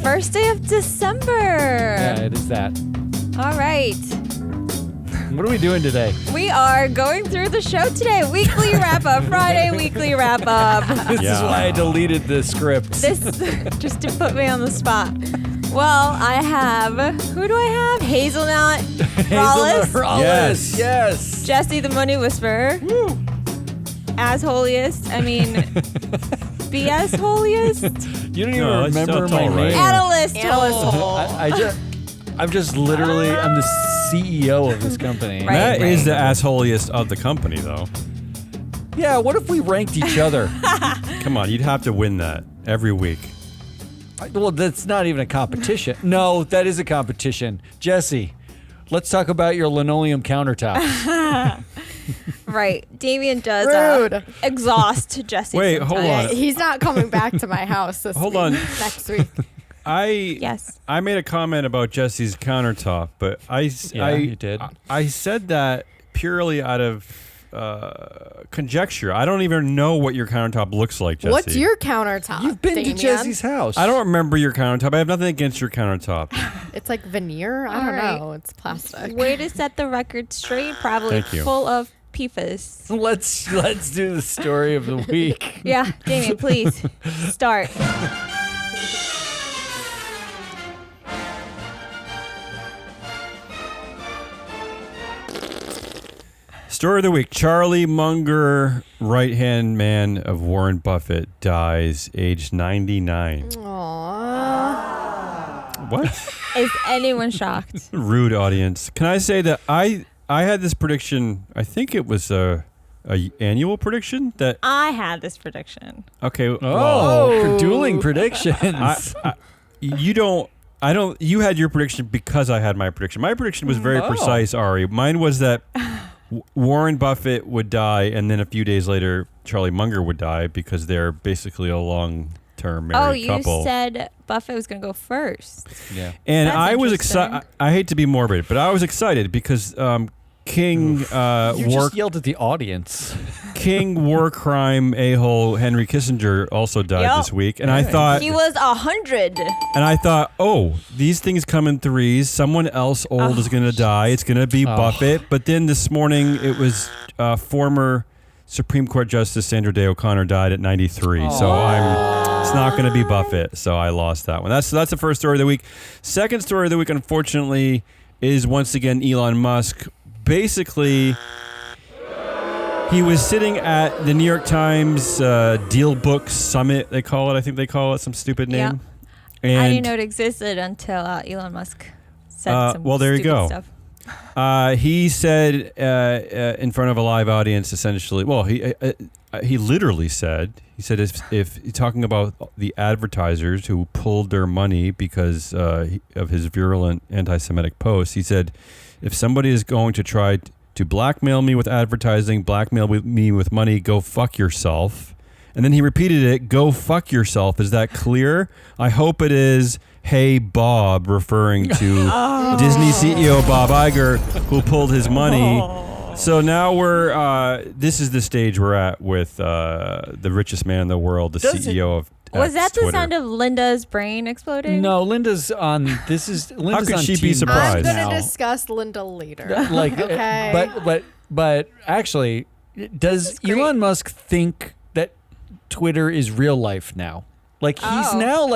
First day of December. Yeah, it is that. All right. What are we doing today? We are going through the show today. Weekly wrap up. Friday weekly wrap up. This is why I deleted the script. This just to put me on the spot. Well, I have, who do I have? Hazelnut Rallis. Yes. Jesse the Money Whisperer. Woo. As holiest. I mean, BS holiest. You don't even remember my name. Right. Analyst hole. I'm just literally, I'm the CEO of this company. Right. That is the assholiest of the company, though. Yeah, what if we ranked each other? Come on, you'd have to win that every week. Well, that's not even a competition. No, that is a competition. Jesse, let's talk about your linoleum countertops. Right. Damien does Rude. Exhaust Jesse. Wait, sometimes. hold on. He's not coming back to my house this Hold week. on. Next week. I made a comment about Jesse's countertop, but you did. I said that purely out of conjecture. I don't even know what your countertop looks like, Jesse. What's your countertop? You've been Damien? to Jesse's house. I don't remember your countertop. I have nothing against your countertop. It's like veneer. I don't know. It's plastic. Way to set the record straight. Probably Thank you. full of PFAS. Let's do the story of the week. Yeah, Damien, please start. Story of the week. Charlie Munger, right-hand man of Warren Buffett, dies aged 99. Aww. What? Is anyone shocked? Rude audience. Can I say that I had this prediction, I think it was a annual prediction that I had this prediction. okay. For dueling predictions. You had your prediction because I had my prediction. My prediction was very precise, Ari. Mine was that Warren Buffett would die, and then a few days later, Charlie Munger would die because they're basically a long-term married couple. You said Buffett was going to go first. Yeah. And That's I was excited. I hate to be morbid, but I was excited because King You just yelled at the audience. King war crime a-hole Henry Kissinger also died this week, and I thought He was 100. And I thought, these things come in threes. Someone else old is going to die. It's going to be Buffett. But then this morning, it was former Supreme Court Justice Sandra Day O'Connor died at 93. So it's not going to be Buffett. So I lost that one. That's the first story of the week. Second story of the week, unfortunately, is once again Elon Musk. Basically, he was sitting at the New York Times Deal Book Summit, they call it. I think they call it some stupid name. Yeah. And I didn't know it existed until Elon Musk said some well, there you stupid go. stuff. He said in front of a live audience, essentially, he literally said, if talking about the advertisers who pulled their money because of his virulent anti-Semitic posts, he said, if somebody is going to try to blackmail me with advertising, blackmail me with money, go fuck yourself. And then he repeated it, go fuck yourself. Is that clear? I hope it is. Hey, Bob, referring to Disney CEO Bob Iger, who pulled his money. So now this is the stage we're at with the richest man in the world, the CEO of Was that Twitter. the sound of Linda's brain exploding? No, Linda's on. Linda's could on she be Team surprised? I'm now. going to discuss Linda later. Okay. But actually, does Elon Musk think that Twitter is real life now? Like he's now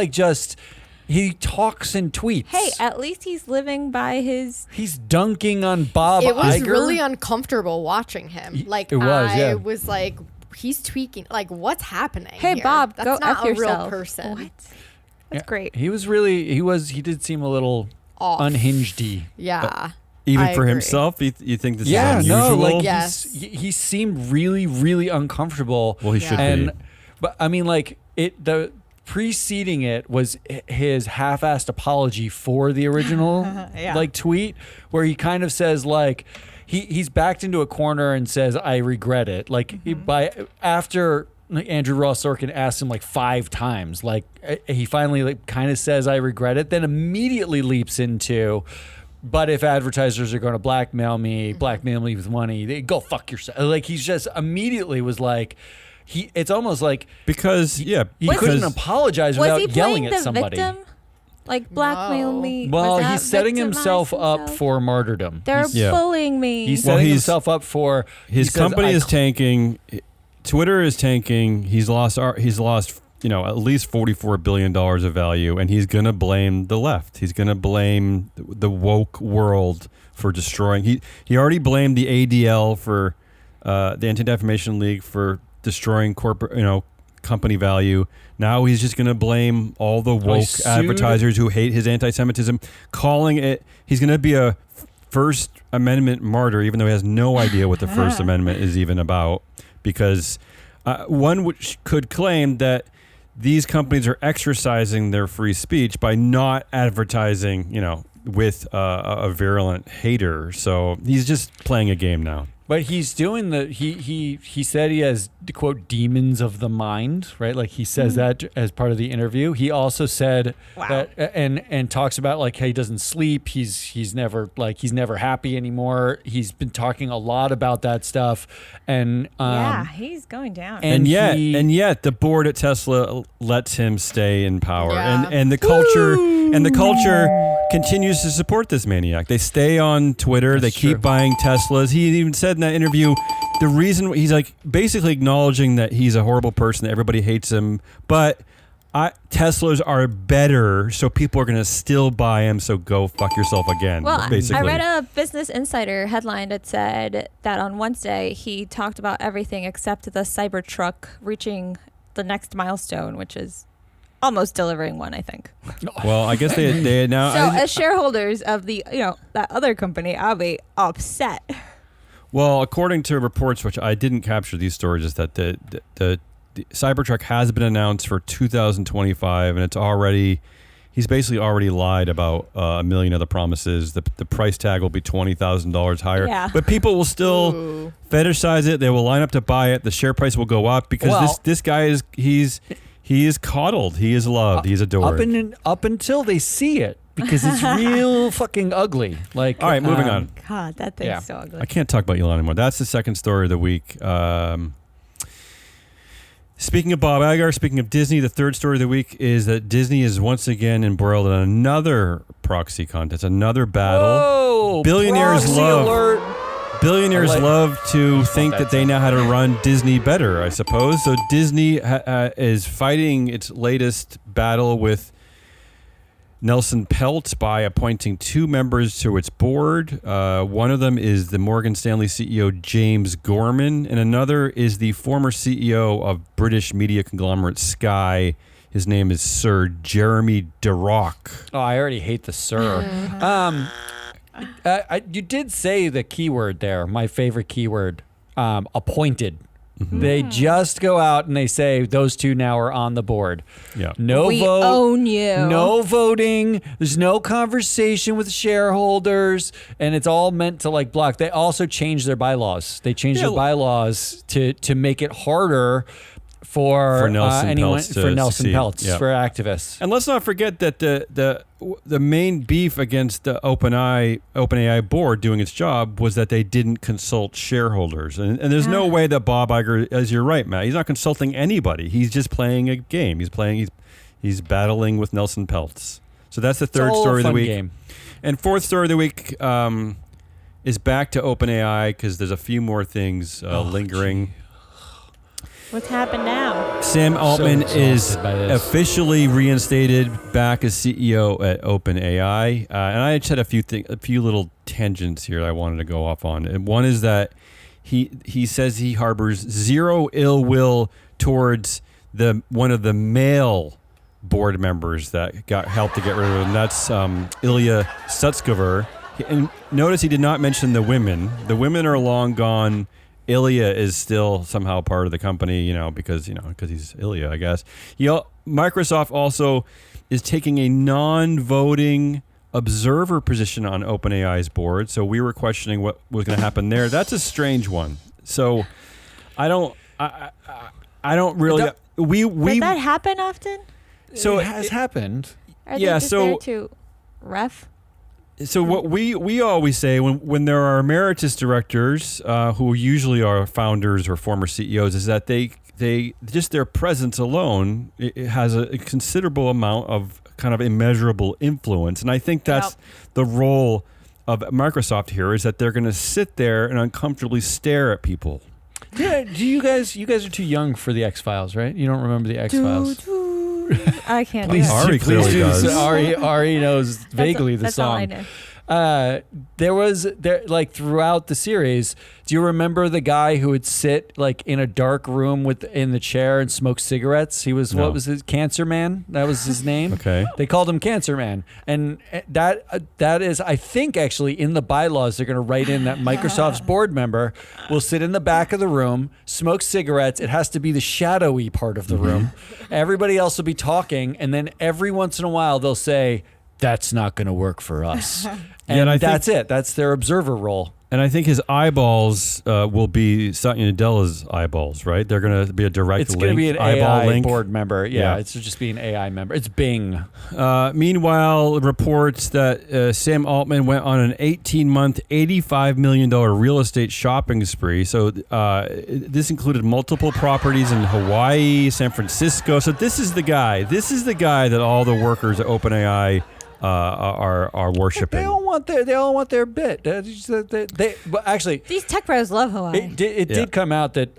he talks and tweets. Hey, at least he's living by his... He's dunking on Bob Iger. It was really uncomfortable watching him. Like, it was, I yeah. was like, he's tweaking. Like, what's happening Hey, here? Bob, That's go not F a yourself. real person. What? That's great. He did seem a little Off. unhinged-y. Yeah. Even I for agree. himself, you think this is Yeah, unusual? no, like Yes. he seemed really, really uncomfortable. Well, he should be. But I mean, like the preceding it was his half-assed apology for the original like tweet, where he kind of says like he's backed into a corner and says I regret it. Like after Andrew Ross Sorkin asked him like 5 times, like he finally like kind of says I regret it, then immediately leaps into. But if advertisers are going to blackmail me with money, they go fuck yourself. Like he's just immediately was like. It's almost like because he couldn't apologize without yelling at somebody. Victim? Like blackmail No. me. Well, Was that he's setting victimize himself up himself? for martyrdom. They're Yeah. bullying me. He's Well, setting he's- himself up for His he says, company "I is tanking. Twitter is tanking. He's lost. At least $44 billion of value, and he's gonna blame the left. He's gonna blame the woke world for destroying. He already blamed the ADL for the Anti-Defamation League for destroying corporate, company value. Now he's just gonna blame all the woke sued- advertisers who hate his anti-Semitism, calling it. He's gonna be a First Amendment martyr, even though he has no idea what the First Amendment is even about, because one could claim that these companies are exercising their free speech by not advertising, with a virulent hater. So he's just playing a game now. But he's doing he said he has, quote, demons of the mind, right? Like he says that as part of the interview. He also said that and talks about like how he doesn't sleep. He's never happy anymore. He's been talking a lot about that stuff. And he's going down. And yet the board at Tesla lets him stay in power. Yeah. And the culture continues to support this maniac. They stay on Twitter. They keep buying Teslas. He even said in that interview, the reason he's like basically acknowledging that he's a horrible person, that everybody hates him, but Teslas are better, so people are going to still buy them, so go fuck yourself again, Well, basically. I read a Business Insider headline that said that on Wednesday he talked about everything except the Cybertruck reaching the next milestone, which is almost delivering one, I think. Well, I guess they now... So as shareholders of the, that other company, I'll be upset. Well, according to reports, which I didn't capture these stories, is that the Cybertruck has been announced for 2025, and it's already... He's basically already lied about a million other promises. The price tag will be $20,000 higher. Yeah. But people will still fetishize it. They will line up to buy it. The share price will go up because this guy he is coddled. He is loved. He's adored. up until they see it, because it's real fucking ugly. Like, all right, moving on. God, that thing's so ugly. I can't talk about Elon anymore. That's the second story of the week. Speaking of Bob Iger, speaking of Disney, the third story of the week is that Disney is once again embroiled in another proxy contest, another battle. Whoa, Billionaires proxy love alert. Billionaires love to think that that they know how to run Disney better, I suppose. So Disney is fighting its latest battle with Nelson Peltz by appointing two members to its board. One of them is the Morgan Stanley CEO, James Gorman, and another is the former CEO of British media conglomerate Sky. His name is Sir Jeremy Durock. Oh, I already hate the sir. You did say the keyword there, my favorite keyword, appointed. Mm-hmm. They just go out and they say those two now are on the board. Yeah. No We vote. own you. No voting. There's no conversation with shareholders, and it's all meant to like block. They also changed their bylaws. They changed their bylaws to make it harder for Nelson anyone Peltz to for Nelson succeed. Peltz Yep. for activists. And let's not forget that the main beef against the OpenAI board doing its job was that they didn't consult shareholders. And there's no way that Bob Iger, as you're right, Matt, he's not consulting anybody. He's just playing a game. He's battling with Nelson Peltz. So that's the third story of the week. Game. And fourth story of the week is back to OpenAI because there's a few more things lingering. What's happened now? Sam Altman is exhausted by this. officially reinstated back as CEO at OpenAI, and I just had a few little tangents here that I wanted to go off on. And one is that he says he harbors zero ill will towards one of the male board members that helped to get rid of him. That's Ilya Sutskever. And notice he did not mention the women. The women are long gone. Ilya is still somehow part of the company, because he's Ilya, I guess. Microsoft also is taking a non-voting observer position on OpenAI's board. So we were questioning what was going to happen there. That's a strange one. So I don't really. Does that happen often? So it has happened. Are they just there to ref? So what we always say when there are emeritus directors who usually are founders or former CEOs is that they just their presence alone it has a considerable amount of kind of immeasurable influence. And I think that's the role of Microsoft here, is that they're going to sit there and uncomfortably stare at people. Yeah, you guys are too young for the X-Files, right? You don't remember the X-Files? I can't. Please, Ari clearly does. Ari knows vaguely the song. All I know. There like throughout the series, do you remember the guy who would sit like in a dark room in the chair and smoke cigarettes? He was what was his Cancer Man? That was his name. Okay. They called him Cancer Man. And that is, I think, actually in the bylaws they're going to write in that Microsoft's board member will sit in the back of the room, smoke cigarettes. It has to be the shadowy part of the room. Everybody else will be talking, and then every once in a while they'll say, "That's not going to work for us." And that's it. That's their observer role. And I think his eyeballs will be Satya Nadella's eyeballs, right? They're going to be a direct link. It's going to be an eyeball AI link. board member. Yeah, it's just be an AI member. It's Bing. Meanwhile, reports that Sam Altman went on an 18-month, $85 million real estate shopping spree. So this included multiple properties in Hawaii, San Francisco. So this is the guy. This is the guy that all the workers at OpenAI are worshiping. They all want their bit. Actually, These tech pros love Hawaii. It did come out that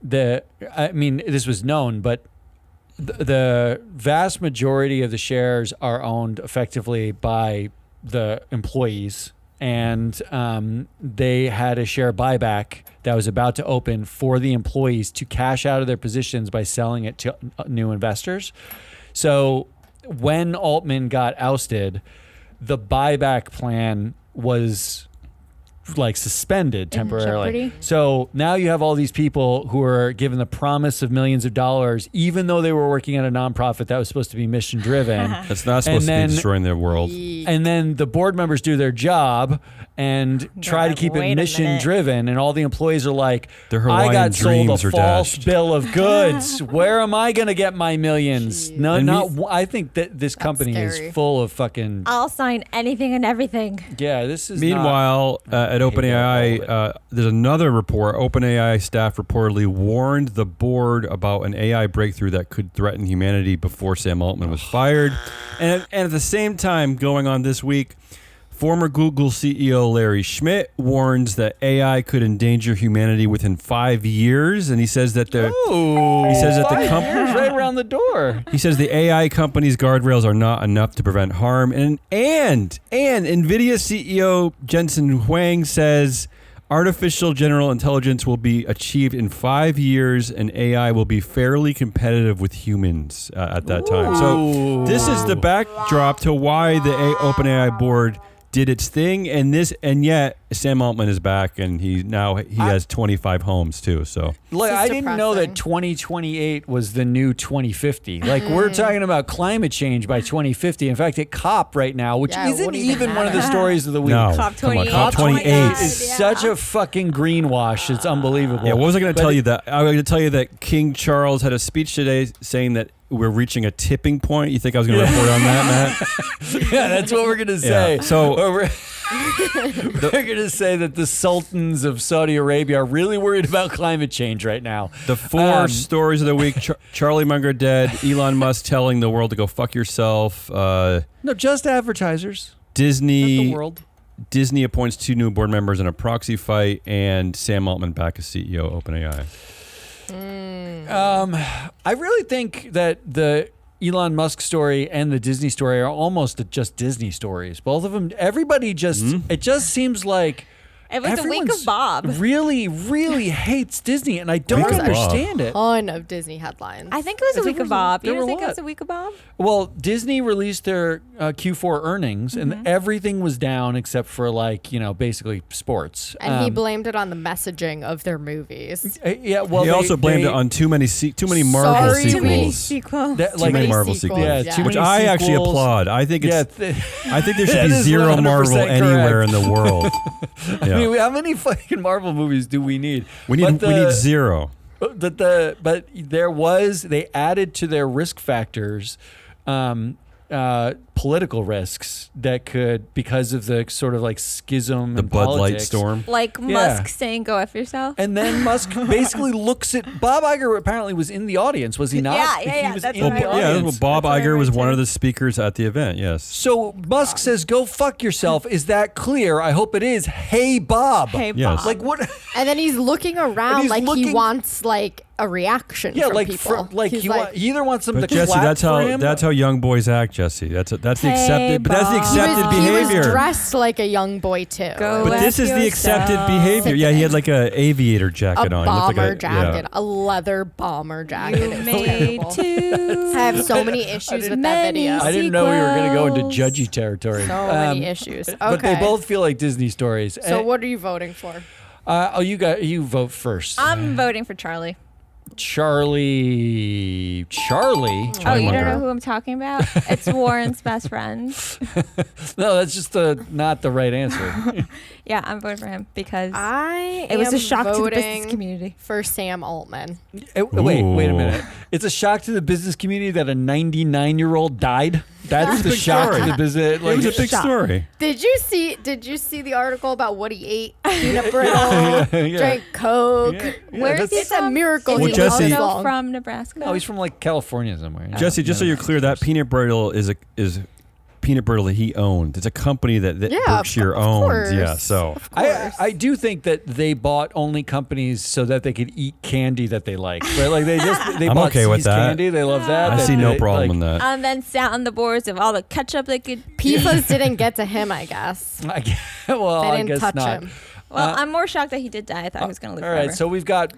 this was known, but the vast majority of the shares are owned effectively by the employees, and they had a share buyback that was about to open for the employees to cash out of their positions by selling it to new investors. So when Altman got ousted, the buyback plan was like suspended temporarily. So now you have all these people who are given the promise of millions of dollars, even though they were working at a nonprofit that was supposed to be mission driven. That's not supposed to be destroying their world. And then the board members do their job and try to keep it mission driven, and all the employees are like, I got sold a false bill of goods. Where am I going to get my millions? I think that this company is full of fucking... I'll sign anything and everything. Yeah, this is Meanwhile, at OpenAI, there's another report. OpenAI staff reportedly warned the board about an AI breakthrough that could threaten humanity before Sam Altman was fired. And at the same time, going on this week, former Google CEO Larry Schmidt warns that AI could endanger humanity within 5 years, and he says that the company's right around the door. He says the AI company's guardrails are not enough to prevent harm, and NVIDIA CEO Jensen Huang says artificial general intelligence will be achieved in 5 years, and AI will be fairly competitive with humans at that time. So this is the backdrop to why the OpenAI board did its thing, and yet Sam Altman is back, and he has 25 homes too. So look, I didn't know that 2028 was the new 2050. Like we're talking about climate change by 2050. In fact, at COP right now, which isn't even one of the stories of the week. No, COP 28. COP 28 is such a fucking greenwash. It's unbelievable. Yeah, what was I going to tell you that? I was going to tell you that King Charles had a speech today saying that we're reaching a tipping point. You think I was going to report on that, Matt? Yeah, that's what we're going to say. Yeah. So we're going to say that the sultans of Saudi Arabia are really worried about climate change right now. The four stories of the week: Charlie Munger dead, Elon Musk telling the world to go fuck yourself. No, just advertisers. Disney. Not the world. Disney appoints 2 new board members in a proxy fight, and Sam Altman back as CEO of OpenAI. I really think that the Elon Musk story and the Disney story are almost just Disney stories. Both of them, everybody just, it just seems like It was the week of Bob. Really, really hates Disney, and I don't understand it. Ton of Disney headlines. I think it was a week of Bob. You don't think it was a week of Bob? Well, Disney released their Q4 earnings, and everything was down except for basically sports. And he blamed it on the messaging of their movies. Yeah, well, he also blamed it on too many Marvel sequels. Too many sequels. Too many Marvel sequels. Yeah, which I actually applaud. I think I think there should be zero Marvel anywhere in the world. I mean, how many fucking Marvel movies do we need? We need zero. But they added to their risk factors, pulled political risks that could, because of the sort of like schism The in Bud Light politics. storm. Like Musk saying, "Go F yourself." And then Musk basically looks at Bob Iger. Apparently, was in the audience, was he not? Yeah. He was That's in what the I read. Yeah, audience. Bob That's what I Iger was read one too. of the speakers at the event. Yes. So Musk says, "Go fuck yourself." Is that clear? I hope it is. Hey, Bob. Hey, Yes. Bob. Like what? And then he's looking around he's like looking- he wants like a reaction Yeah, from like people. he He's like, he either wants them But to Jesse, clap that's for him. how young boys act, Jesse. That's the Hey, accepted. But that's the Bob. accepted he was behavior. dressed like a young boy too. Go But this is the accepted yourself. behavior. Yeah, he had like a aviator a jacket on. He looked bomber like jacket, a leather bomber jacket. You It was made terrible. two. I have so many issues with that Many video. I didn't know we were going to go into sequels. judgy territory. So many issues. Okay. But they both feel like Disney stories. So what are you voting for? You vote first. I'm voting for Charlie. Charlie. Oh, you don't Munger. know who I'm talking about? It's Warren's best friend. No, that's just not the right answer. Yeah, I'm voting for him because I it was am a shock to the business voting community. for Sam Altman. Wait a Ooh. minute. It's a shock to the business community that a 99-year-old died. That's the big shock story. to the business. It was a big Shock. story. Did you see the article about what he ate? Peanut brittle, Yeah. drank Coke. Where's he that's- It's a from? miracle Is Well, he Jesse- also long. from Nebraska? No, he's from like California somewhere. Jesse, just so you're clear, that peanut brittle is peanut brittle that he owned. It's a company that Yeah, Berkshire of owns. course. Yeah, so Of course. I do think that they bought only companies so that they could eat candy that they like. Right? Like they I'm bought okay with See's that. candy. They love that. I They- see no they- problem like, in that. And then sat on the boards of all the ketchup they could. PFAS didn't get to him, I guess. Well, They I didn't guess touch not. him. Well, I'm more shocked that he did die. I thought he was going to live All right, forever. so we've got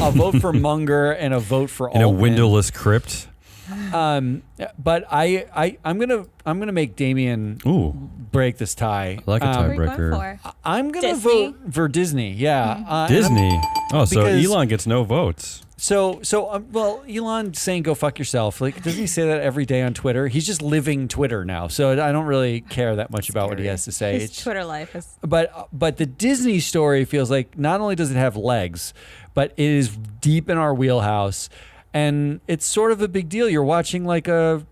a vote for Munger and a vote for In a Altman. windowless crypt. But I'm gonna make Damien Ooh, break this tie. I like a What are you going tiebreaker. for? I'm gonna Disney? vote for Disney. Yeah, and I'm- Disney. Oh, so because- Elon gets no votes. Well, Elon saying "go fuck yourself." Like, doesn't he say that every day on Twitter? He's just living Twitter now, so I don't really care that much about what he has to say. His It's- Twitter life is. But the Disney story feels like not only does it have legs, but it is deep in our wheelhouse. And it's sort of a big deal. You're watching Iger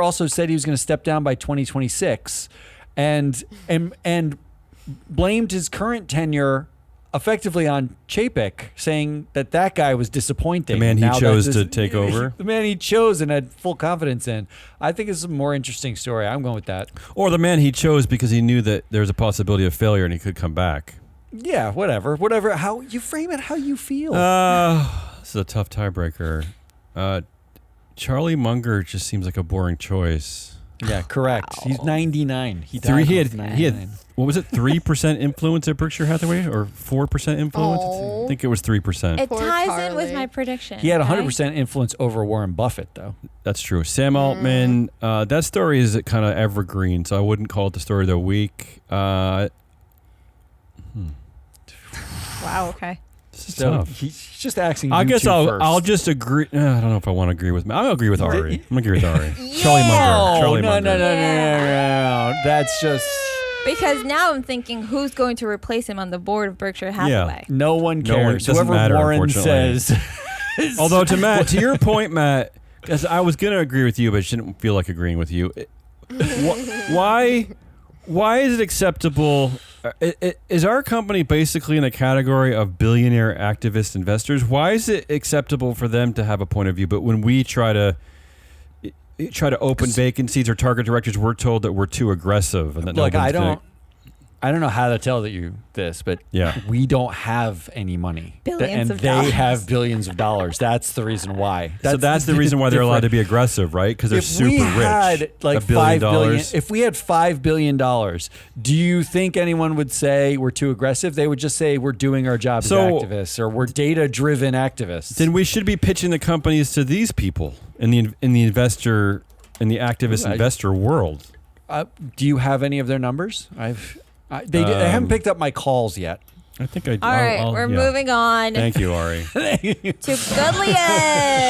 also said he was going to step down by 2026 and blamed his current tenure effectively on Chapek, saying that guy was disappointing. The man he Now that chose this- to take over. The man he chose and had full confidence in. I think it's a more interesting story. I'm going with that. Or the man he chose because he knew that there was a possibility of failure and he could come back. Yeah, whatever. How you frame it, how you feel. This is a tough tiebreaker. Charlie Munger just seems like a boring choice. Yeah, correct. He's 99. He He died had, when he had 99. what was it? 3% influence at Berkshire Hathaway, or 4% influence? Oh. I think it was 3%. It Poor ties in with Charlie. my prediction. He had right? 100% influence over Warren Buffett, though. That's true. Sam Altman. That story is kind of evergreen, so I wouldn't call it the story of the week. Wow. Okay. This is So tough. he's just asking. I you guess two first. I'll just agree. I don't know if I want to agree with. I'll agree with Ari. I'm gonna agree with Ari. Charlie No, Munger. Charlie no, Munger. no. That's just Because now I'm thinking, who's going to replace him on the board of Berkshire Hathaway? no one No one- cares. doesn't Whoever matter, Warren unfortunately. says. Although to your point, Matt, 'cause I was gonna agree with you, but I shouldn't feel like agreeing with you. Why is it acceptable? Is our company basically in the category of billionaire activist investors? Why is it acceptable for them to have a point of view, but when we try to open vacancies or target directors, we're told that we're too aggressive and that Look, nobody's gonna- I don't know how to tell you this, but Yeah. we don't have any money. Billions and of they dollars. have billions of dollars. That's the reason why. So that's the reason why they're allowed to be aggressive, right? Because they're If super we rich. had like $1 billion. $5 billion, if we had $5 billion, do you think anyone would say we're too aggressive? They would just say we're doing our job So- as activists, or we're data-driven activists. Then we should be pitching the companies to these people in the activist investor world. Do you have any of their numbers? They haven't picked up my calls yet. I think I. All right, we're moving on Thank you, Ari. to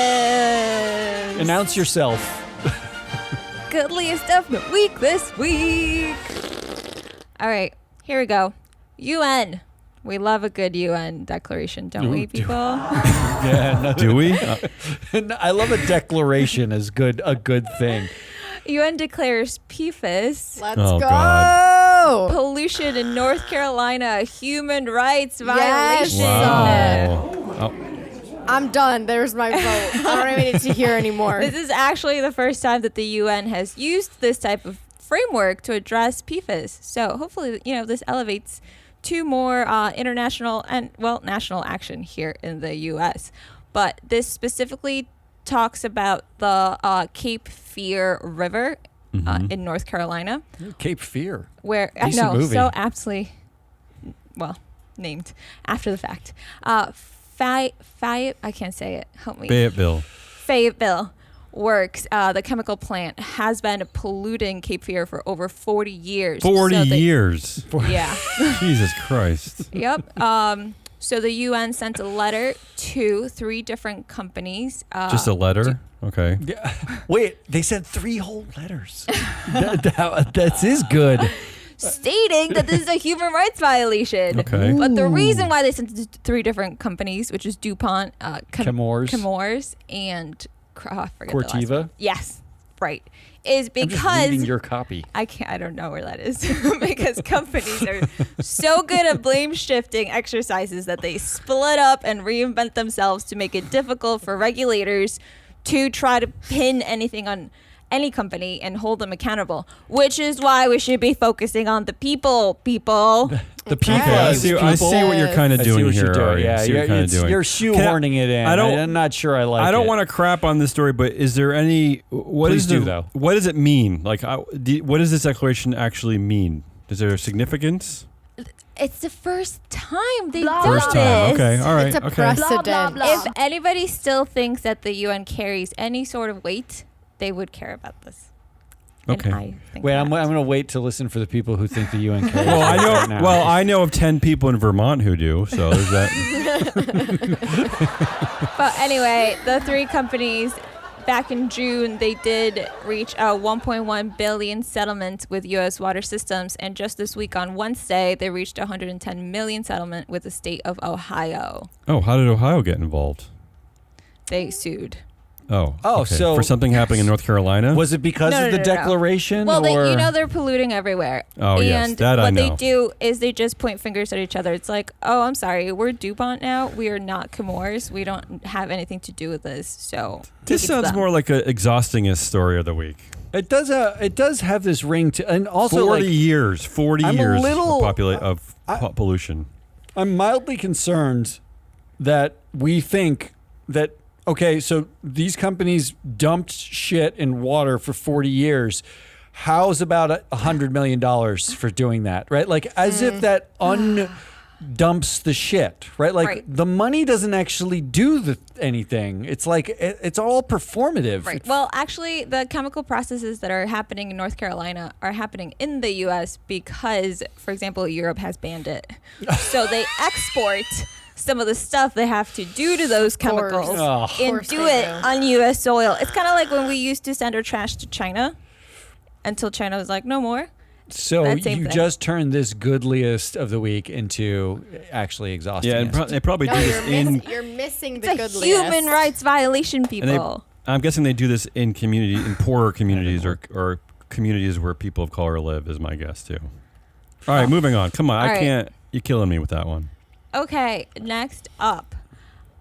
Goodliest. Announce yourself. Goodliest of the week this week. All right, here we go. UN. We love a good UN declaration, don't we, people? Yeah, no, Do we? I love a declaration as a good thing. UN declares PFAS Let's Oh, go. God. pollution in North Carolina, human rights Yes. violation. Wow. Oh, I'm done. There's my vote. I don't even need to hear anymore. This is actually the first time that the UN has used this type of framework to address PFAS. So hopefully, this elevates to more international and, national action here in the U.S. But this specifically talks about the Cape Fear River in North Carolina. Cape Fear. Where Decent I know, movie. so aptly, named after the fact. I can't say it. Help me. Fayetteville Works. The chemical plant has been polluting Cape Fear for over 40 years. 40 years. Yeah. Jesus Christ. Yep. So the UN sent a letter to 3 different companies. Just a letter? Okay. Yeah. Wait, they sent 3 whole letters. That is good. Stating that this is a human rights violation. Okay. But the reason why they sent it to 3 different companies, which is DuPont, Chemours, and I forget the last Corteva? one. Yes, right. Is I'm just because reading your copy. I don't know where that is because companies are so good at blame shifting exercises that they split up and reinvent themselves to make it difficult for regulators to try to pin anything on any company and hold them accountable, which is why we should be focusing on the people. The people. I see what you're kind of doing here. Ari. I see what you're kind of doing. You're shoehorning it in. I'm not sure I like it. I don't want to crap on this story, but is there any? What does it mean? Like, what does this declaration actually mean? Is there a significance? It's the first time they've done First time. this. Okay. All right. It's a okay. precedent. Blah, blah, blah. If anybody still thinks that the UN carries any sort of weight, they would care about this. Okay. And I think Wait, that. I'm going to wait to listen for the people who think the UN carries. Well, I know. right now. Well, I know of 10 people in Vermont who do. So there's that. But anyway, the 3 companies back in June, they did reach a $1.1 billion settlement with U.S. water systems, and just this week on Wednesday, they reached a $110 million settlement with the state of Ohio. Oh, how did Ohio get involved? They sued. Oh, okay. so for something happening in North Carolina? Was it because No, of the no. declaration? Well, or? they're polluting everywhere. Oh, yes, and that I what know. they do is they just point fingers at each other. It's like, oh, I'm sorry, we're DuPont now. We are not Chemours. We don't have anything to do with this. So This take it to sounds them. more like an exhaustingest story of the week. It does have this ring to, and also 40 like, years. 40 I'm a years little- of pollution. I'm mildly concerned that we think that, okay, so these companies dumped shit in water for 40 years. How's about $100 million for doing that, right? Like, as if that dumps the shit, right? Like, Right. the money doesn't actually do anything. It's like, it's all performative. Right. Well, actually, the chemical processes that are happening in North Carolina are happening in the U.S. because, for example, Europe has banned it. So they export some of the stuff they have to do to those chemicals Oh. and Course do they it do. on U.S. soil. It's kind of like when we used to send our trash to China until China was like, no more. So That same you thing. just turned this goodliest of the week into actually exhausting. Yeah, and they probably No, do this you're missing It's the a good human list. rights violation, and people. I'm guessing they do this in poorer communities or communities where people of color live, is my guess too. All right, moving on. Come on, All I right. can't. You're killing me with that one. Okay, next up.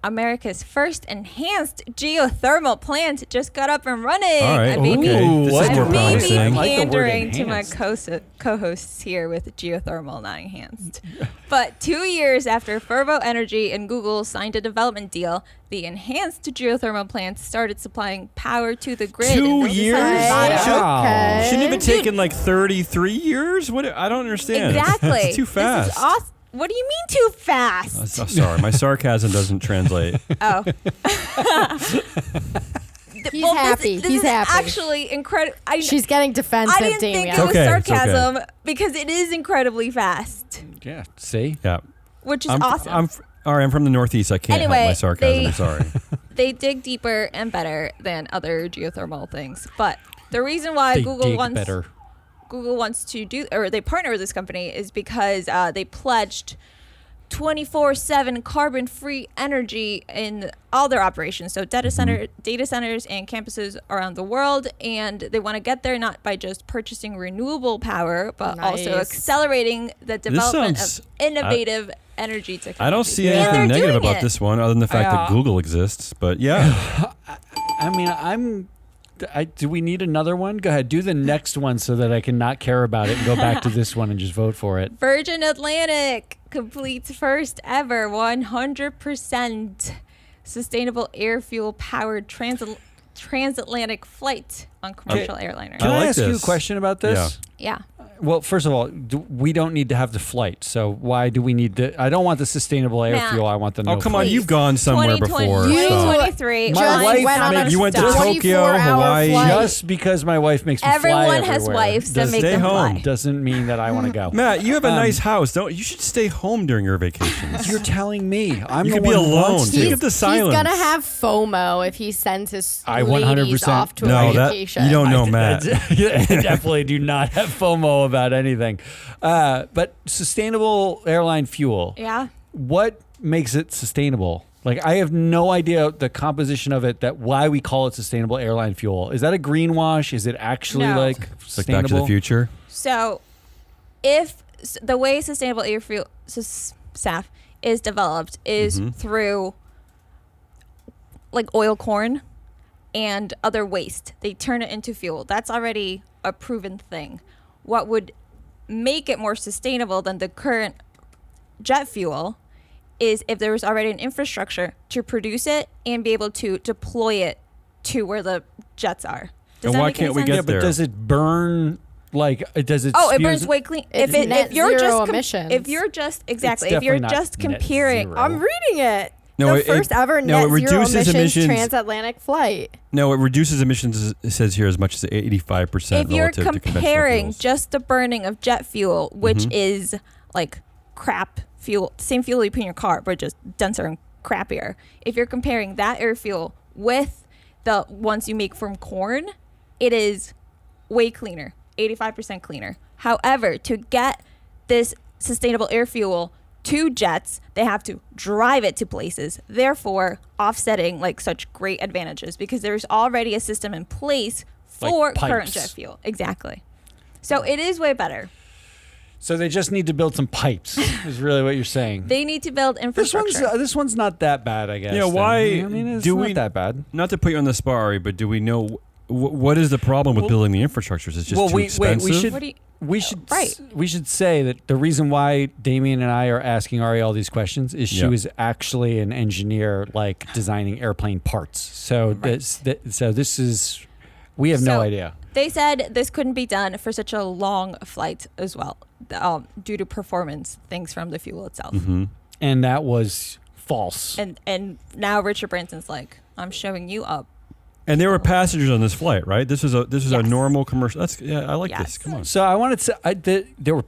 America's first enhanced geothermal plant just got up and running. All right, I may be- okay. This is I more may be promising. I like the word pandering to my enhanced. co-hosts here with geothermal, not enhanced. But 2 years after Fervo Energy and Google signed a development deal, the enhanced geothermal plant started supplying power to the grid. 2 in North years? Nevada. Wow. Shouldn't it have Dude. taken like 33 years? What? I don't understand. Exactly. It's too fast. This is awesome. What do you mean too fast? Oh, sorry, my sarcasm doesn't translate. Oh. He's happy. This He's is happy. actually incredible. She's getting defensive, I didn't think Damien. it was okay, it's okay. sarcasm because it is incredibly fast, Yeah, see? Yeah, which is I'm awesome. all right. I'm from the Northeast. I can't help my Anyway, sarcasm. they- I'm sorry. They dig deeper and better than other geothermal things. But the reason why They Google dig wants better. to do, or they partner with this company, is because they pledged 24/7 carbon-free energy in all their operations. So data centers and campuses around the world, and they want to get there not by just purchasing renewable power, but also accelerating the development of innovative energy technology. I don't see anything negative about this one, other than the fact that Google exists. But yeah, I mean, do we need another one? Go ahead, do the next one so that I can not care about it and go back to this one and just vote for it. Virgin Atlantic completes first ever 100% sustainable air fuel powered transatlantic flight on commercial airliner. Can I like ask you a this. question about this? Yeah. Well, first of all, we don't need to have the flight. So why do we need the? I don't want the sustainable air fuel. I want the no. oh come on, flight. you've gone somewhere before. 2023. My wife went on you went to 24-hour Tokyo, Hawaii. flight. Just because my wife makes me fly Everyone has everywhere wives that make stay them home. fly. doesn't mean that I want to go. Matt, you have a nice house. Don't you should stay home during your vacations. You're telling me I'm You the could be one who alone. wants to. Take it the silence. He's gonna have FOMO if he sends his I ladies 100% off to no, a that vacation. you don't know, Matt. I definitely do not have FOMO about anything. But sustainable airline fuel. Yeah. What makes it sustainable? Like, I have no idea the composition of it, that why we call it sustainable airline fuel. Is that a greenwash? Is it actually No. like Like sustainable? Back to the Future. So, if the way sustainable air fuel SAF is developed is through like oil corn and other waste, they turn it into fuel. That's already a proven thing. What would make it more sustainable than the current jet fuel is if there was already an infrastructure to produce it and be able to deploy it to where the jets are. Does And that why make any can't we sense? get Yeah, but there? does it burn? Like, does it? Oh, it spews- burns way clean. It's If net you're zero just emissions. if you're just exactly It's if you're definitely just not net comparing, zero. I'm reading it. No, the it- first ever no, net it zero reduces emissions. transatlantic flight. No, it reduces emissions. It says here as much as 85% if you're relative to conventional comparing fuels. just the burning of jet fuel, which is like crap fuel, same fuel you put in your car, but just denser and crappier. If you're comparing that air fuel with the ones you make from corn, it is way cleaner, 85% cleaner. However, to get this sustainable air fuel to jets, they have to drive it to places, therefore offsetting like such great advantages because there's already a system in place for Like current pipes. jet fuel. Exactly. So it is way better. So they just need to build some pipes. Is really what you're saying. They need to build infrastructure. This one's not that bad, I guess. Yeah, then. why I mean, it's do not we- that bad. Not to put you on the spot, Ari, but do we know what is the problem with building the infrastructures? It's just too expensive. we should What do you- right. We should say that the reason why Damien and I are asking Ari all these questions is she Yeah. was actually an engineer, like designing airplane parts. So this is we have no So, idea. They said this couldn't be done for such a long flight as well, due to performance things from the fuel itself. And that was false. And now Richard Branson's like, I'm showing you up. And there were passengers on this flight, right? This was a Yes. normal commercial. I like Yes. this. Come on. So I wanted to. There were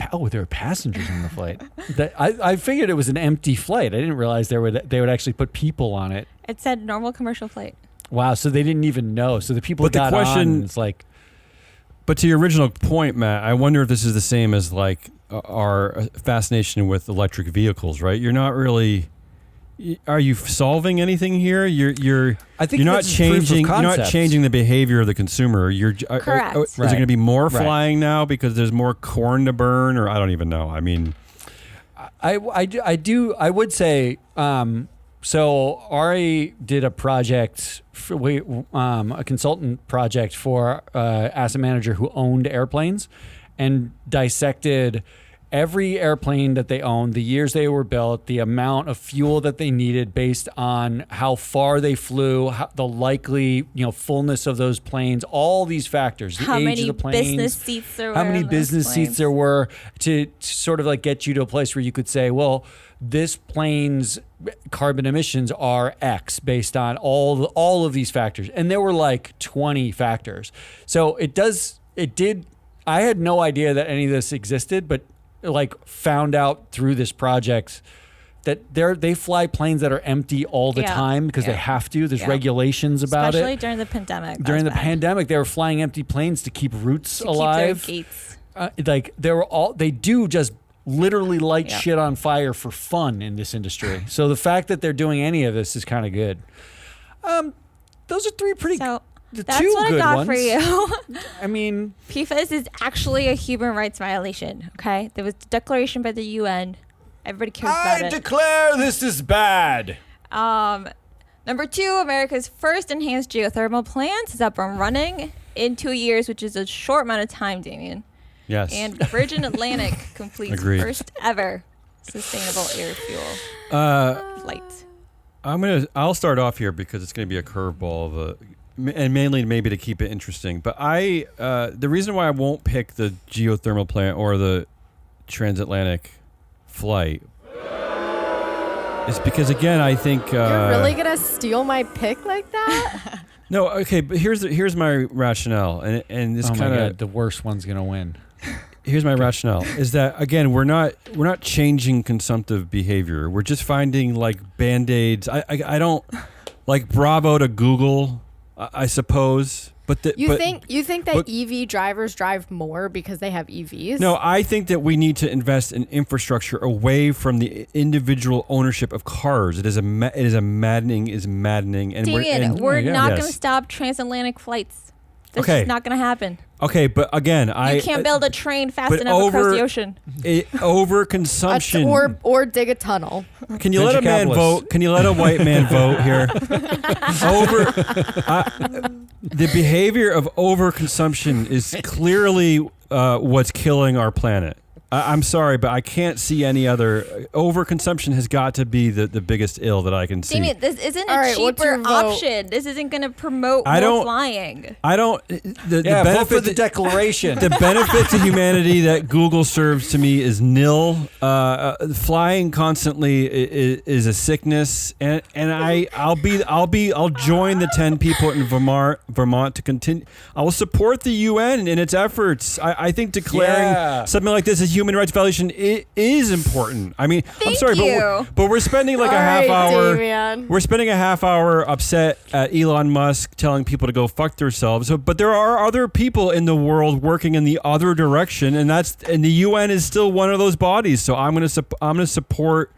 passengers on the flight. I figured it was an empty flight. I didn't realize they would actually put people on it. It said normal commercial flight. Wow. So they didn't even know. So the people But the got question- on. It's like, But to your original point, Matt, I wonder if this is the same as like our fascination with electric vehicles, right? You're not really. Are you solving anything here? I think you're not this is proof of changing. You're not concept. changing the behavior of the consumer. Correct. Is there Right. going to be more Right. flying now because there's more corn to burn, or I don't even know. I mean, I would say. So Ari did a project, a consultant project for asset manager who owned airplanes, and dissected every airplane that they owned, the years they were built, the amount of fuel that they needed based on how far they flew, the likely fullness of those planes, all these factors, the How age many of the planes, business seats there were? how many on those business seats planes. there were, to sort of like get you to a place where you could say, well, this plane's carbon emissions are X based on all of these factors. And there were like 20 factors. So it did. I had no idea that any of this existed, but like found out through this project that they fly planes that are empty all the Yeah. time because they Yeah. have to. There's Yeah. regulations about Especially it. during the pandemic. that During the was bad. pandemic, they were flying empty planes to keep routes To alive. keep their gates. Like they do just literally light shit on fire for fun in this industry. So the fact that they're doing any of this is kind of good. Those are three pretty. So that's what I got for you. I mean, PFAS is actually a human rights violation. Okay, there was a declaration by the UN. Everybody cares about it. I declare this is bad. Number 2, America's first enhanced geothermal plant is up and running in 2 years, which is a short amount of time, Damien. Yes. And Virgin Atlantic completes Agreed. first ever sustainable air fuel flight. I'll start off here because it's going to be a curveball and mainly maybe to keep it interesting. But the reason why I won't pick the geothermal plant or the transatlantic flight is because, again, I think You're really gonna steal my pick like that? no. Okay, but here's my rationale, and this kind of the worst one's gonna win. Here's my rationale: is that, again, we're not changing consumptive behavior. We're just finding like band-aids. I don't like bravo to Google, I suppose. But you think that EV drivers drive more because they have EVs? No, I think that we need to invest in infrastructure away from the individual ownership of cars. It is maddening, and we're not going to stop transatlantic flights. That's just not going to happen. Okay, but again, you can't build a train fast enough across the ocean. Overconsumption, or dig a tunnel. Can you let a man vote? Can you let a white man vote here? The behavior of overconsumption is clearly what's killing our planet. I'm sorry, but I can't see any other. Overconsumption has got to be the biggest ill that I can see. Damien, this isn't a cheaper option. This isn't going to promote more flying. I don't. The benefit vote for the declaration. The benefit to humanity that Google serves to me is nil. Flying constantly is a sickness, and I'll join the 10 people in Vermont to continue. I will support the UN in its efforts. I think declaring something like this as human rights violation is important. I mean, I'm sorry, but we're spending like a half hour. Damien. We're spending a half hour upset at Elon Musk telling people to go fuck themselves. But there are other people in the world working in the other direction, and the UN is still one of those bodies. So I'm going to support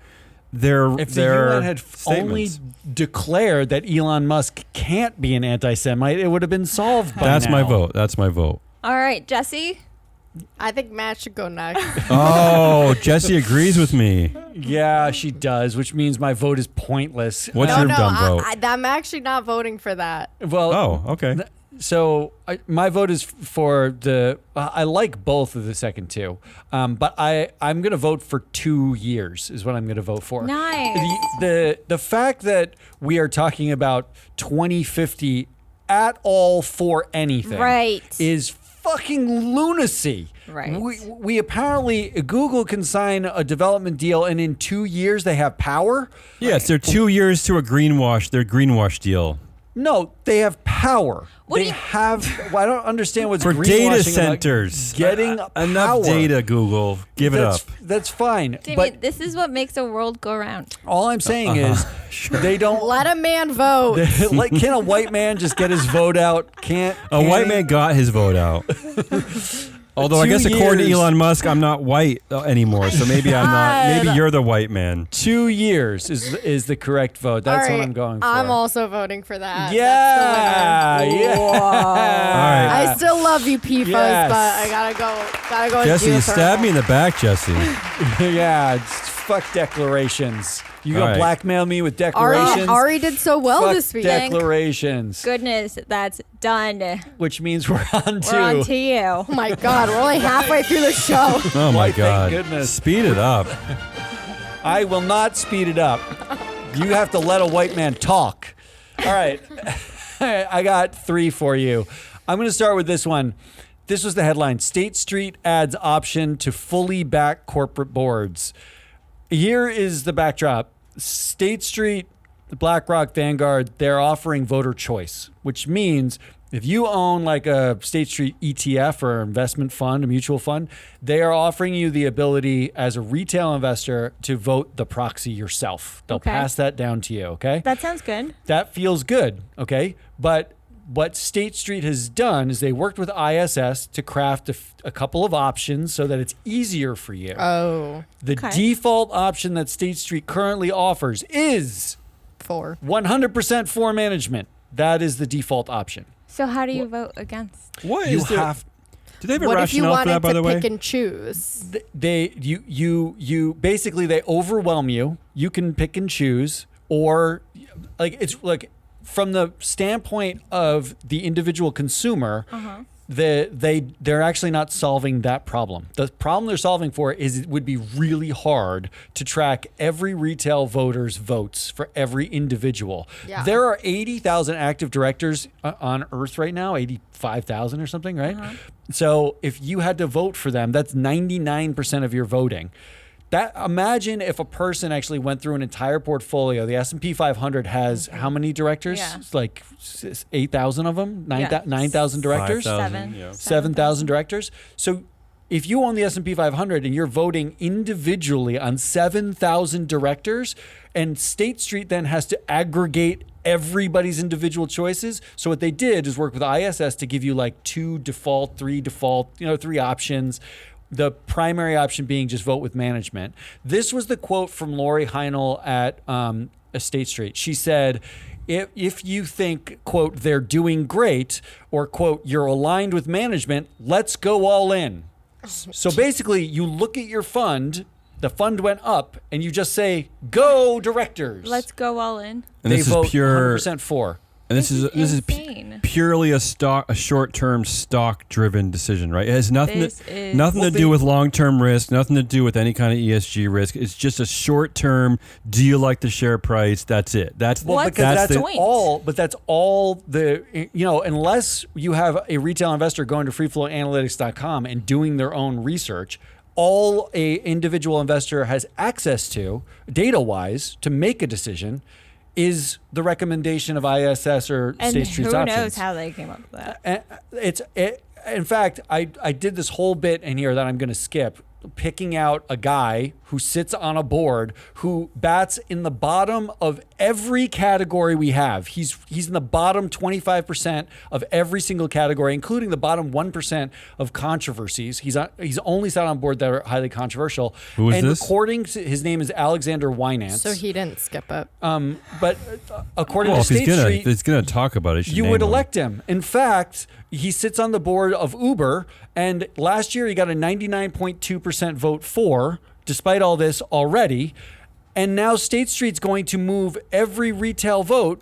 their. If the UN had only declared that Elon Musk can't be an anti-Semite, it would have been solved by That's now. my vote. That's my vote. All right, Jesse. I think Matt should go next. Oh, Jesse agrees with me. Yeah, she does, which means my vote is pointless. What's your dumb vote? I'm actually not voting for that. Well, okay. So my vote is for the. I like both of the second two, but I'm going to vote for 2 years is what I'm going to vote for. Nice. The fact that we are talking about 2050 at all for anything is fucking lunacy. Right. We apparently, Google can sign a development deal and in 2 years they have power. Yes, they're 2 years to their greenwash deal. No, they have power. I don't understand what's for data greenwashing centers. Getting enough power. Data, Google. Give it up. That's fine. Damien, but this is what makes the world go round. all I'm saying is they don't let a man vote. Can a white man just get his vote out? A white man got his vote out. Although I guess according to Elon Musk, I'm not white anymore, so maybe I'm not. Maybe you're the white man. 2 years is the correct vote. That's what I'm going for. I'm also voting for that. Yeah, That's All right. I still love you, PFAS, but I gotta go. Jesse, you stabbed me in the back, Jesse. Yeah, fuck declarations. You gonna blackmail me with declarations? Ari did so well fuck this week. Declarations. Goodness, that's done. Which means we're on to. We're on to you. Oh my God, we're only halfway through the show. Oh my God. Thank goodness. Speed it up. I will not speed it up. You have to let a white man talk. All right. I got 3 for you. I'm going to start with this one. This was the headline. State Street adds option to fully back corporate boards. Here is the backdrop. State Street, the BlackRock, Vanguard, they're offering voter choice, which means if you own like a State Street ETF or investment fund, a mutual fund, they are offering you the ability as a retail investor to vote the proxy yourself. They'll pass that down to you, okay? That sounds good. That feels good, okay? But what State Street has done is they worked with ISS to craft a couple of options so that it's easier for you. Oh. The default option that State Street currently offers is 100% for management. That is the default option. So how do you vote against? What You is there? have Do they have a What if you rationale for that, wanted by the to way? pick and choose? you basically they overwhelm you. You can pick and choose, or like it's like from the standpoint of the individual consumer. They're actually not solving that problem. The problem they're solving for is it would be really hard to track every retail voter's votes for every individual. Yeah. There are 80,000 active directors on Earth right now, 85,000 or something, right? So if you had to vote for them, that's 99% of your voting. Imagine if a person actually went through an entire portfolio. The S&P 500 has how many directors? Yeah. It's like 8,000 of them, 9,000 directors, 5,000, 7,000 directors. So if you own the S&P 500 and you're voting individually on 7,000 directors, and State Street then has to aggregate everybody's individual choices. So what they did is work with ISS to give you like three options. The primary option being just vote with management. This was the quote from Lori Heinel at State Street. She said, if you think, quote, they're doing great, or, quote, you're aligned with management, let's go all in. So basically, you look at your fund, the fund went up, and you just say, go directors. Let's go all in. And They this is vote pure 100% for. And this is insane. Purely a short-term stock-driven decision, right? It has nothing to do with long-term risk, nothing to do with any kind of ESG risk. It's just a short-term. Do you like the share price? That's it. That's all. But that's all the unless you have a retail investor going to freeflowanalytics.com and doing their own research. All a individual investor has access to, data-wise, to make a decision is the recommendation of ISS or State Street's options. And who knows how they came up with that. In fact, I did this whole bit in here that I'm going to skip, picking out a guy who sits on a board who bats in the bottom of every category we have. He's in the bottom 25% of every single category, including the bottom 1% of controversies. He's only sat on board that are highly controversial. Who is this? According to his name is Alexander Winans. So he didn't skip it. But according to if State Street, he's gonna talk about it, you would elect him. In fact, he sits on the board of Uber, and last year he got a 99.2% vote for, despite all this already. And now State Street's going to move every retail vote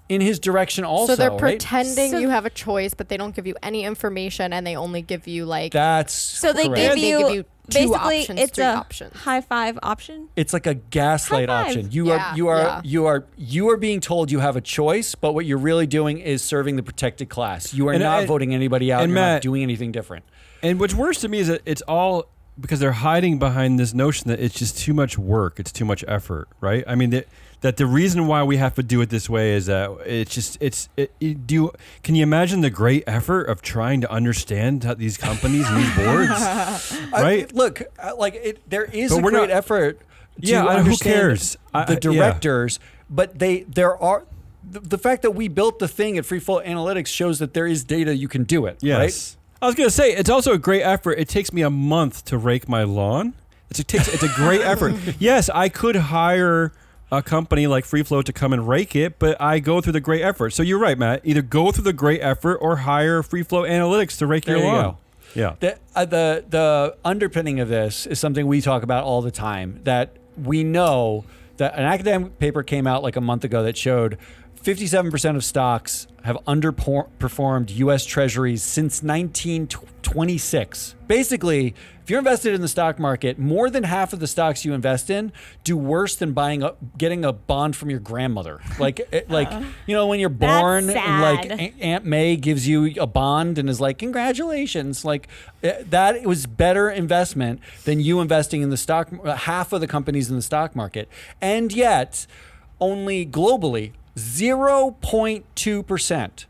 in his direction also. So they're right? pretending you have a choice, but they don't give you any information, and they only give you like. That's So they correct. give you two basically options, it's three a options. high five option. It's like a gaslight High five. option. You are being told you have a choice, but what you're really doing is serving the protected class. You are not voting anybody out. And You're Matt, not doing anything different. And what's worse to me is that it's all because they're hiding behind this notion that it's just too much work, it's too much effort, right? I mean that the reason why we have to do it this way is that can you imagine the great effort of trying to understand how these companies and these boards, right? There is a great effort to understand who cares? The directors, but the fact that we built the thing at Free Flow Analytics shows that there is data you can do it, right? I was going to say, it's also a great effort. It takes me a month to rake my lawn. It's a great effort. Yes, I could hire a company like Free Flow to come and rake it, but I go through the great effort. So you're right, Matt. Either go through the great effort or hire Free Flow Analytics to rake your lawn. Yeah. The underpinning of this is something we talk about all the time, that we know that an academic paper came out like a month ago that showed 57% of stocks have underperformed U.S. Treasuries since 1926. Basically, if you're invested in the stock market, more than half of the stocks you invest in do worse than getting a bond from your grandmother. When you're born and like Aunt May gives you a bond and is like, congratulations. That was better investment than you investing in the stock, half of the companies in the stock market. And yet, only globally, 0.2%.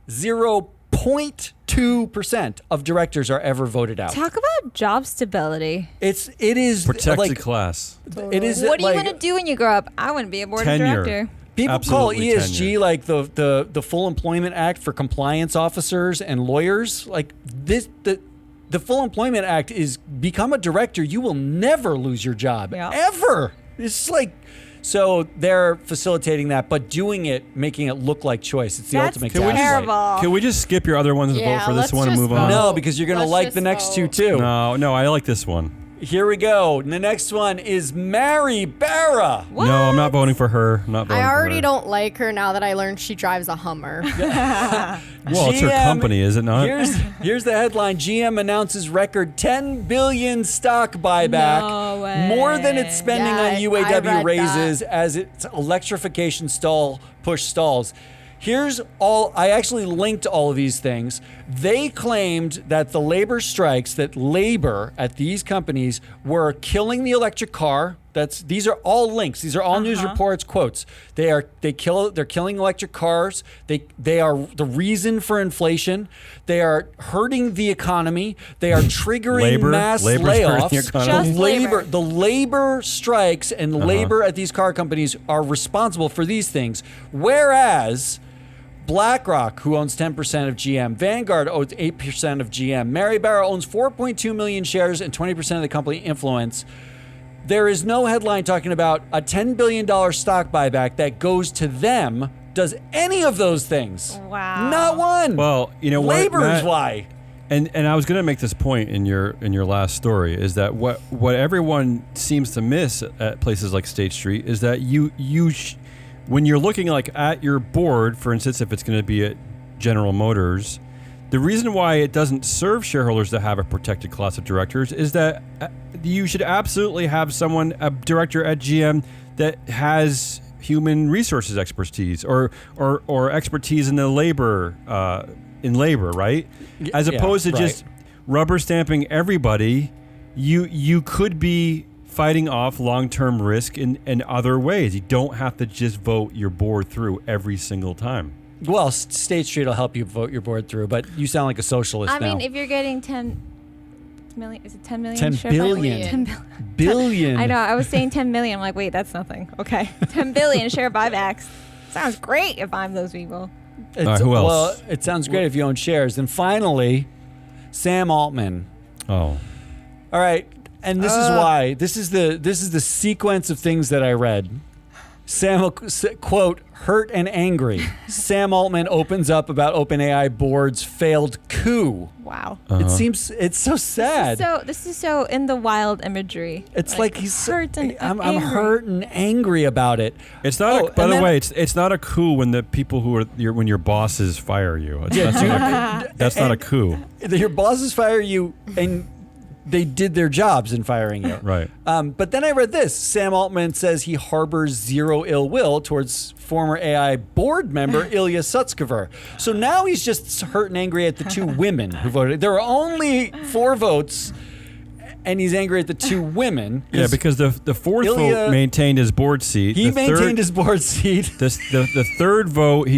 0.2% of directors are ever voted out. Talk about job stability. It is protected class. It is. What are you going to do when you grow up? I want to be a board of director. People absolutely call ESG tenure. like the Full Employment Act for compliance officers and lawyers. Like this, the Full Employment Act is become a director, you will never lose your job ever. It's like, so they're facilitating that, but doing it, making it look like choice. It's the ultimate gaslight. terrible. Can we just skip your other ones and vote for this let's one and just move on? vote. No, because you're gonna Let's like just the next vote. two too. No, I like this one. Here we go. The next one is Mary Barra. What? No, I'm not voting for her. I'm not voting I for already her. don't like her now that I learned she drives a Hummer. Well, it's her GM company, is it not? Here's the headline. GM announces record 10 billion stock buyback. No way. More than it's spending Yeah, on I UAW read raises as its electrification push stalls. Here's all, I actually linked all of these things. They claimed that the labor strikes, that labor at these companies were killing the electric car. These are all links. These are all news reports, quotes. They're killing electric cars. They are the reason for inflation. They are hurting the economy. They are triggering mass Labor's hurting the layoffs. economy. Just labor. The labor strikes and labor at these car companies are responsible for these things. Whereas BlackRock, who owns 10% of GM, Vanguard owns 8% of GM, Mary Barra owns 4.2 million shares and 20% of the company influence. There is no headline talking about a $10 billion stock buyback that goes to them. Does any of those things? Wow. Not one. Well, you know what, labor is Matt? why. And I was going to make this point in your last story is that what everyone seems to miss at places like State Street is that when you're looking like at your board, for instance, if it's going to be at General Motors, the reason why it doesn't serve shareholders to have a protected class of directors is that you should absolutely have a director at GM that has human resources expertise or expertise in the labor, right? As opposed to just rubber stamping everybody, you could be fighting off long-term risk in other ways. You don't have to just vote your board through every single time. Well, State Street will help you vote your board through, but you sound like a socialist I now. mean, if you're getting 10 million, is it 10 million? 10 share billion. buyback? 10 billion. I know. I was saying 10 million. I'm like, wait, that's nothing. Okay. 10 billion share buybacks. Sounds great if I'm those people. It's, All right, who else? Well, it sounds great if you own shares. And finally, Sam Altman. Oh. All right, and this is why. This is the sequence of things that I read. Sam, quote, hurt and angry. Sam Altman opens up about OpenAI board's failed coup. Wow. It seems, it's so sad. This is so in the wild imagery. It's like he's hurt and I'm angry. hurt and angry about it. It's not. Oh, By and the then- way, it's not a coup when the people when your bosses fire you. That's not a coup. Your bosses fire you and they did their jobs in firing you. Right. But then I read this. Sam Altman says he harbors zero ill will towards former AI board member Ilya Sutskever. So now he's just hurt and angry at the two women who voted. There were only 4 votes, and he's angry at the 2 women. Yeah, because the fourth Ilya- vote maintained his board seat. He The maintained his board seat. The third vote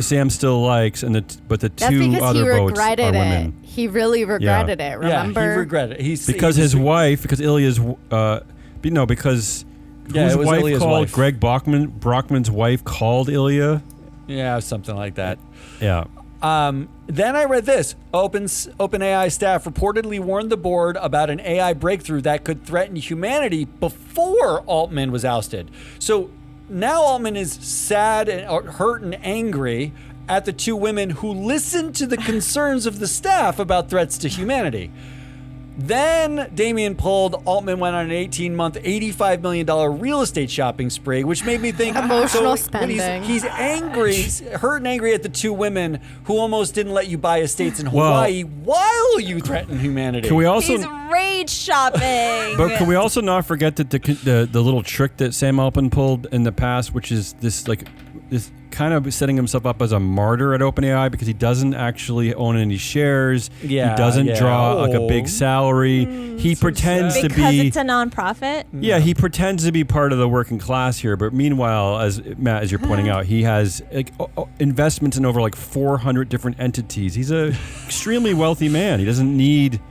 Sam still likes, but the That's two because he other votes are regretted it. women. He really regretted it. Remember? Yeah, he regretted it. Because his wife, because Ilya's, because Yeah, whose it was wife Ilya's called wife. Greg Brockman's wife called Ilya. Yeah, something like that. Yeah. Then I read this. OpenAI staff reportedly warned the board about an AI breakthrough that could threaten humanity before Altman was ousted. So now Altman is sad and hurt and angry at the 2 women who listened to the concerns of the staff about threats to humanity. Then Damien pulled. Altman went on an 18-month, $85 million real estate shopping spree, which made me think Emotional so when spending. He's angry, hurt and angry at the 2 women who almost didn't let you buy estates in Hawaii while you threaten humanity. Can we also? He's rage shopping. But can we also not forget that the little trick that Sam Altman pulled in the past, which is this kind of setting himself up as a martyr at OpenAI because he doesn't actually own any shares. Yeah, he doesn't yeah. draw like a Oh. big salary. He pretends to because be. it's a nonprofit. Yeah, he pretends to be part of the working class here, but meanwhile, as Matt, as you're pointing out, he has investments in over 400 different entities. He's a extremely wealthy man. He doesn't need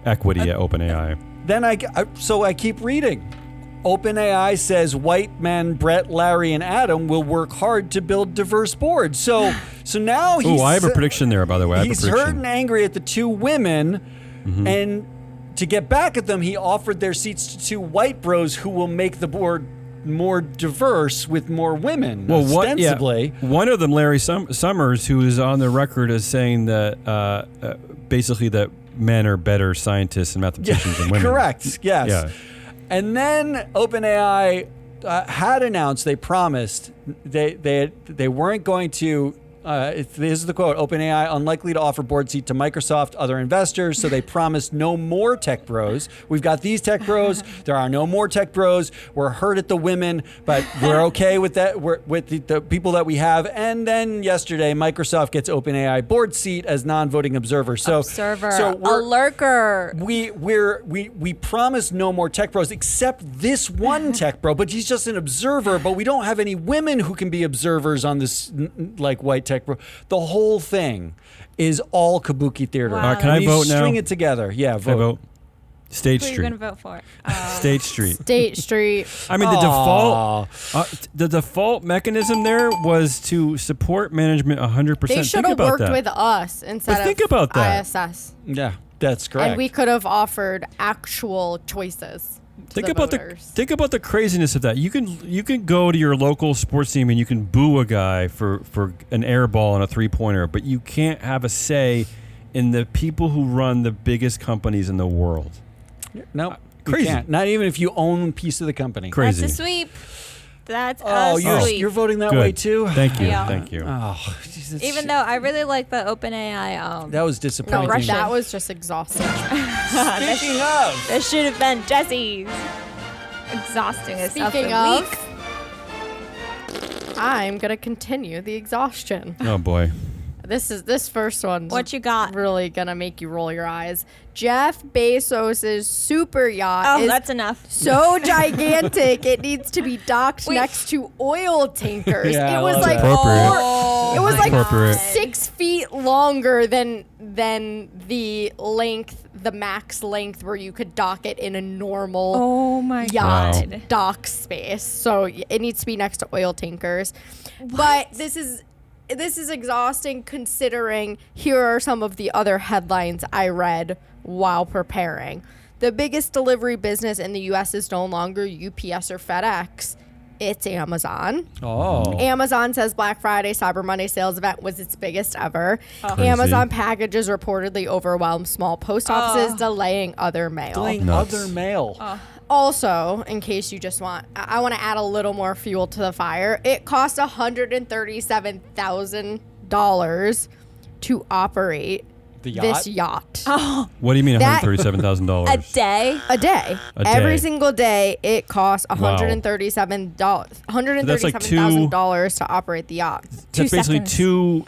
equity at OpenAI. Then I keep reading. OpenAI says white men Brett, Larry, and Adam will work hard to build diverse boards. So now he's... Oh, I have a prediction there, by the way. He's hurt and angry at the two women, and to get back at them, he offered their seats to two white bros who will make the board more diverse with more women, ostensibly. One of them, Larry Summers, who is on the record as saying that basically that men are better scientists and mathematicians than women. Correct, yes. Yeah. And then OpenAI had announced, they promised, they weren't going to... this is the quote, OpenAI unlikely to offer board seat to Microsoft, other investors, so they promised no more tech bros. We've got these tech bros. There are no more tech bros. We're hurt at the women, but we're okay with that. We're with the people that we have. And then yesterday, Microsoft gets OpenAI board seat as non-voting observer. So a lurker. We promised no more tech bros except this one tech bro, but he's just an observer. But we don't have any women who can be observers on this like white tech bro. The whole thing is all kabuki theater. Wow. Can I vote now? String it together. Yeah, Can I vote? State Who are you Street. going to vote for? State Street. State Street. I mean, the default mechanism there was to support management 100%. They should have worked with us instead think about that. ISS. Yeah, that's correct. And we could have offered actual choices. Think about the craziness of that. You can go to your local sports team and you can boo a guy for an air ball and a 3-pointer, but you can't have a say in the people who run the biggest companies in the world. No, crazy. You can't. Not even if you own a piece of the company. Crazy. That's a sweep. That's Oh, a sweep. you're voting that Good. way too? Thank you. Yeah. Thank you. Oh, Jesus. Even though I really like the OpenAI. That was No, disappointing. that was just exhausting. Speaking of, That should have been Jesse's. Exhausting as Speaking of, I'm going to continue the exhaustion. Oh boy. This first one's What you got? really going to make you roll your eyes. Jeff Bezos' super yacht Oh, is that's enough. so gigantic it needs to be docked Wait. next to oil tankers. Yeah, I it was love like that. Appropriate. it was like Appropriate. 6 feet longer than the length, the max length where you could dock it in a normal Oh my yacht God. dock space. So it needs to be next to oil tankers. But this is exhausting considering here are some of the other headlines I read while preparing. The biggest delivery business in the U.S. is no longer UPS or FedEx. It's Amazon. oh, Amazon says Black Friday, Cyber Monday sales event was its biggest ever. Crazy. Amazon packages reportedly overwhelmed small post offices, delaying other mail. doing Nuts. other mail. Also, in case you just want, I want to add a little more fuel to the fire. It cost $137,000 to operate The yacht? this yacht. What do you mean That- $137,000? A day? A day. A day. Every single day, it costs $137,000 to operate the yacht. That's basically seconds. two.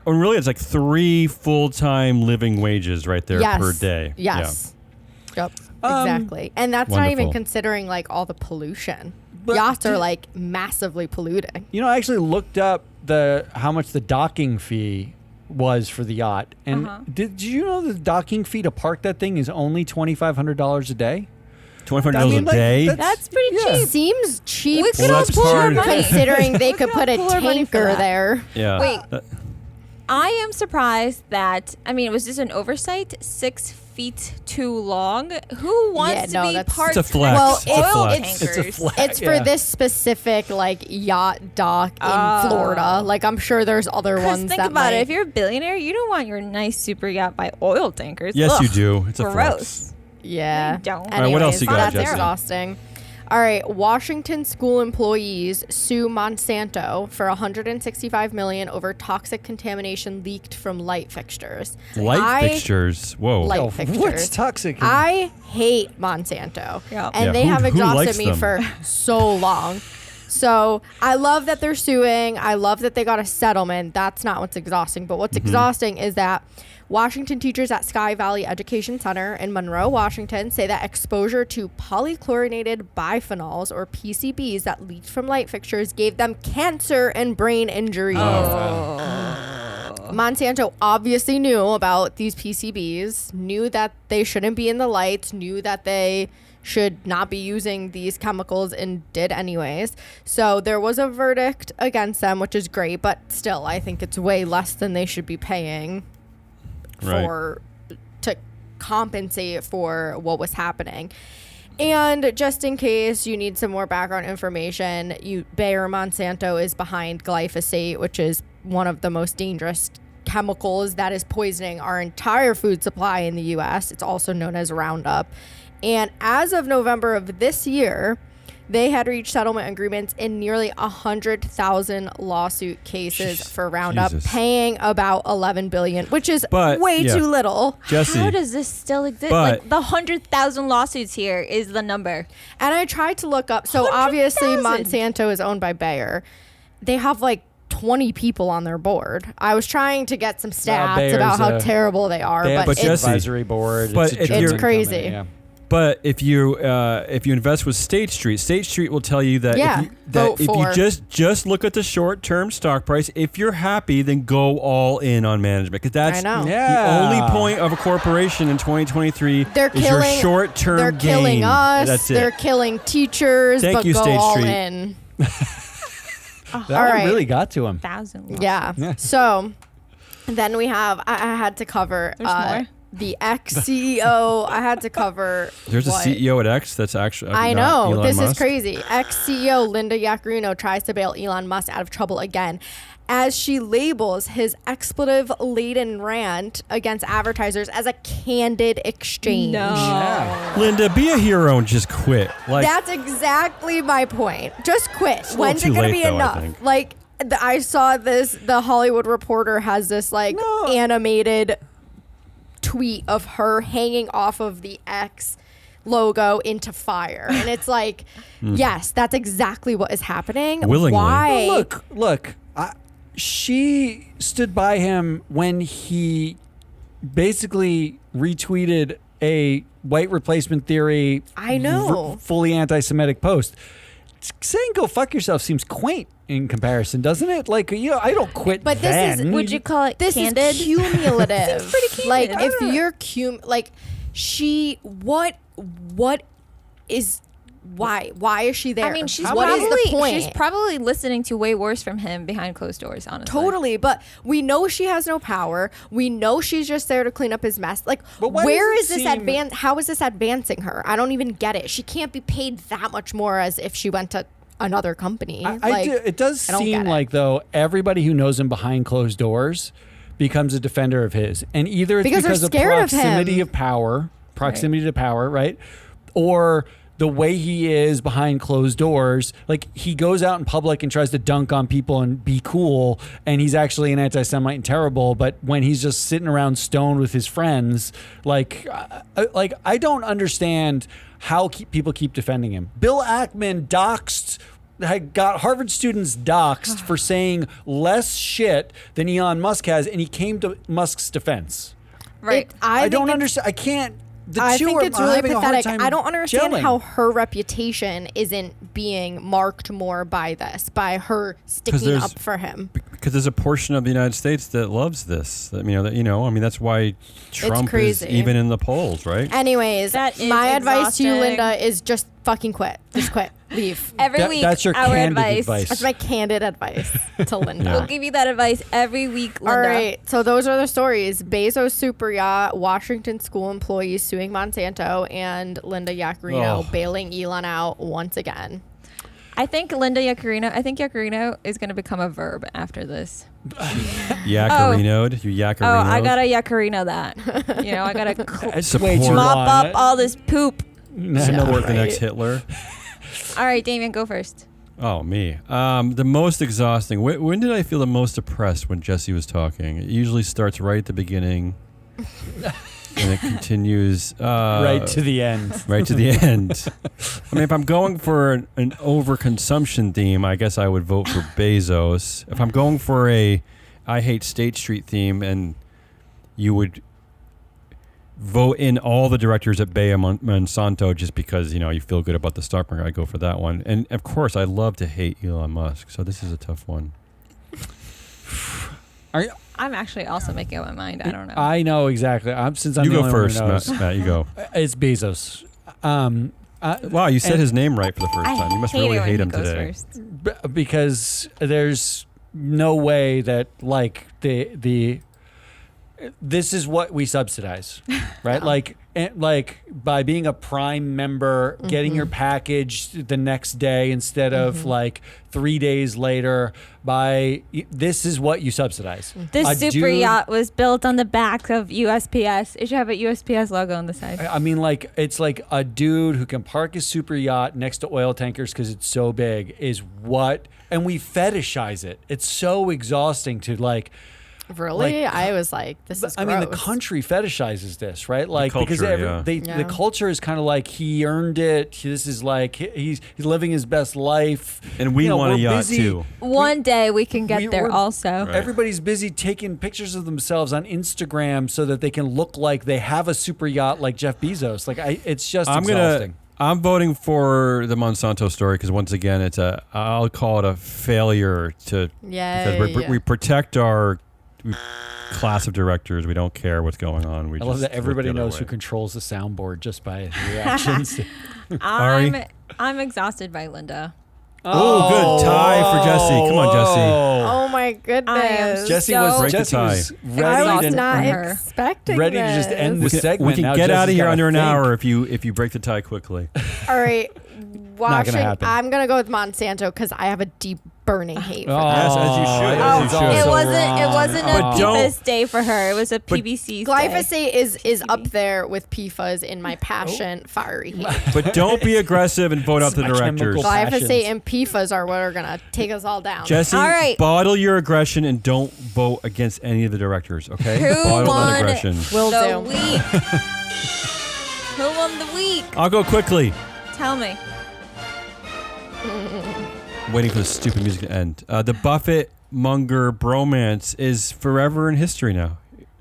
Really, it's like 3 full-time living wages right there Yes. per day. Yes. Yep. Exactly. And that's not even Wonderful. considering like all the pollution. But Yachts do- are like massively polluting. You know, I actually looked up how much the docking fee was for the yacht, and did you know the docking fee to park that thing is only $2,500 a day? $2,500 I mean, a like, day. That's pretty Yeah. cheap. Seems cheap We could Well, all that's pull our hard. money. considering they We could could put a all pull our money for tanker that. there. Yeah. Wait. That- I am surprised that, I mean, was this an oversight? 6 feet too long? Who wants no, to be that's- part It's a flex. Well, It's a oil flex. tankers? It's a flex. It's for Yeah. this specific like yacht dock in Oh. Florida. Like I'm sure there's other Because ones think that about might. it. If you're a billionaire, you don't want your nice super yacht by oil tankers. Yes, Ugh, you do. It's a gross. flex. Yeah. You don't. All right, what else you got, that's Jesse? exhausting. All right, Washington school employees sue Monsanto for $165 million over toxic contamination leaked from light fixtures. Light fixtures. Whoa. Light Oh, fixtures. what's toxic? I hate Monsanto, Yeah. and Yeah, they who- have who exhausted likes me them? for so long. So I love that they're suing. I love that they got a settlement. That's not what's exhausting. But what's exhausting is that Washington teachers at Sky Valley Education Center in Monroe, Washington, say that exposure to polychlorinated biphenyls, or PCBs, that leaked from light fixtures gave them cancer and brain injuries. Monsanto obviously knew about these PCBs, knew that they shouldn't be in the lights, knew that they should not be using these chemicals and did anyways. So there was a verdict against them, which is great, but still, I think it's way less than they should be paying to compensate for what was happening. And just in case you need some more background information, Bayer Monsanto is behind glyphosate, which is one of the most dangerous chemicals that is poisoning our entire food supply in the U.S. It's also known as Roundup. And as of November of this year, they had reached settlement agreements in nearly 100,000 lawsuit cases for Roundup, paying about $11 billion, which is way too little. Jesse, how does this still exist? Like the 100,000 lawsuits here is the number. And I tried to look up. So obviously Monsanto is owned by Bayer. They have like 20 people on their board. I was trying to get some stats about how terrible they are, but it's an advisory board. But it's crazy. Yeah. But if you invest with State Street will tell you that if you just look at the short-term stock price, if you're happy, then go all in on management, because that's the only point of a corporation in 2023 your short-term gain. They're killing us. That's it. They're killing teachers. Thank you, go State all Street. in. That one really got to him. 1,000 lawsuits. Yeah. So then we have I had to cover the ex-CEO. I had to cover. There's a CEO at X that's actually. I know. Elon This Musk. is crazy. Ex-CEO Linda Yaccarino tries to bail Elon Musk out of trouble again, as she labels his expletive-laden rant against advertisers as a candid exchange. No. Yeah. Linda, be a hero and just quit. Like, that's exactly my point. Just quit. When's it too going to late, be though, I enough? think. Like, I saw this. The Hollywood Reporter has this animated tweet of her hanging off of the X logo into fire, and it's like, yes, that's exactly what is happening. Willingly. Why? Well, look. She stood by him when he basically retweeted a white replacement theory. I know. Fully anti-Semitic post. Saying "go fuck yourself" seems quaint in comparison, doesn't it? Like, I don't quit. But this then. is. Would you call it This candid? is cumulative. Seems pretty candid. Like, I if don't know. you're what is. Why is she there? I mean, she's what is the point? She's probably listening to way worse from him behind closed doors, honestly. Totally, but we know she has no power. We know she's just there to clean up his mess. Like, why where does is it this how is this advancing her? I don't even get it. She can't be paid that much more as if she went to another company. It does I don't seem get it. like, though, everybody who knows him behind closed doors becomes a defender of his, and either it's Because they're because of scared of proximity him. of power, to power, right, or the way he is behind closed doors. Like, he goes out in public and tries to dunk on people and be cool, and he's actually an anti-Semite and terrible. But when he's just sitting around stoned with his friends, I don't understand how people keep defending him. Bill Ackman got Harvard students doxxed for saying less shit than Elon Musk has, and he came to Musk's defense. Right. I don't understand. I can't. I think it's really pathetic. I don't understand gelling. how her reputation isn't being marked more by her sticking up for him. Because there's a portion of the United States that loves this. That's why Trump is crazy. even in the polls, right? Anyways, That is my advice to you, exhausting. Linda, is just fucking quit. Just quit. Leave. Every week, That's your our candid advice. advice. That's my candid advice to Linda. Yeah. We'll give you that advice every week, Linda. All right, so those are the stories. Bezos super yacht, Washington school employees suing Monsanto, and Linda Yaccarino bailing Elon out once again. I think Yaccarino is going to become a verb after this. Yaccarino'd. You Yaccarino'd. Oh, I got to Yaccarino that. I got to It's way too mop long. up all this poop. Support the next Hitler. All right, Damien, go first. Oh, me. The most exhausting. When did I feel the most depressed? When Jesse was talking. It usually starts right at the beginning. And it continues right to the end. Right to the end. I mean, if I'm going for an overconsumption theme, I guess I would vote for Bezos. If I'm going for a I hate State Street theme, and you would vote in all the directors at Bayer Monsanto just because, you feel good about the stock market, I'd go for that one. And, of course, I love to hate Elon Musk, so this is a tough one. I'm actually also making up my mind. I don't know. I know exactly. Since I'm you the go only one who first, knows. Matt. You go. It's Bezos. Wow, you said his name right for the first I time. You must hate really it when hate he him goes today. first. Because there's no way that like the this is what we subsidize, right? Like by being a Prime member, getting your package the next day instead of like 3 days later. This is what you subsidize. This A super dude- yacht was built on the back of USPS. It should have a USPS logo on the side. I mean, like it's like a dude who can park his super yacht next to oil tankers because it's so big is what, and we fetishize it. It's so exhausting to like. Really? I was like, this is I mean, the gross. country fetishizes this, right? Like culture, because yeah. the culture is kind of like he earned it. This is like he's living his best life, And we want a we're yacht busy. too. One day we can get there we're- also. Right. Everybody's busy taking pictures of themselves on Instagram so that they can look like they have a super yacht like Jeff Bezos. Like it's just exhausting. I'm voting for the Monsanto story because once again, I'll call it a failure because we protect our class of directors. We don't care what's going on. We I love just that everybody look the other knows who way. controls the soundboard just by his reactions. Ari? I'm exhausted by Linda. Oh, good tie for Jesse. Come on, Jesse. Oh my I am goodness. Jesse So- was Break the Jesse was tie. I ready was to not for her. expecting ready to just end the We can, segment. we can Now get out of Jesse's here gotta under an think. hour if you break the tie quickly. All right. Washing. happen. I'm going to go with Monsanto because I have a deep burning hate for Oh, them. Yes, as you should, oh, as you should. It so wasn't. It wrong. wasn't a But don't- PFAS day for her. It was a PVC. day. Glyphosate is up there with PFAS in my passion fiery hate. But don't be aggressive and vote out the My directors. chemical passions. Glyphosate and PFAS are what are going to take us all down. Jesse, All right. bottle your aggression and don't vote against any of the directors, okay? Who Bottle won? that aggression. Will the do. week. Who won the week? I'll go quickly. Tell me. Waiting for the stupid music to end. The Buffett Munger bromance is forever in history now.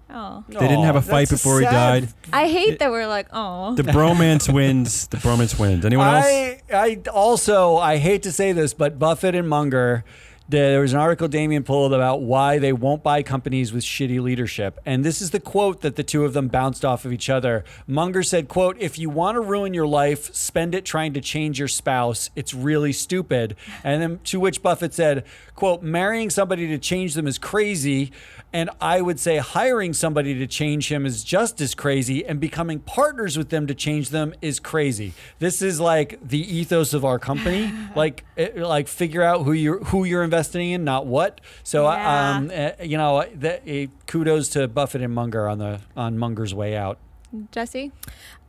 Oh, They didn't have a fight that's before he sad. died. I hate that we're like, oh. The bromance wins. The bromance wins. Anyone else? I hate to say this, but Buffett and Munger, there was an article Damien pulled about why they won't buy companies with shitty leadership. And this is the quote that the two of them bounced off of each other. Munger said, quote, "If you want to ruin your life, spend it trying to change your spouse. It's really stupid." And then to which Buffett said, quote, "Marrying somebody to change them is crazy. And I would say hiring somebody to change him is just as crazy, and becoming partners with them to change them is crazy." This is like the ethos of our company. Like figure out who you're investing in, not what. So kudos to Buffett and Munger on Munger's way out. Jesse?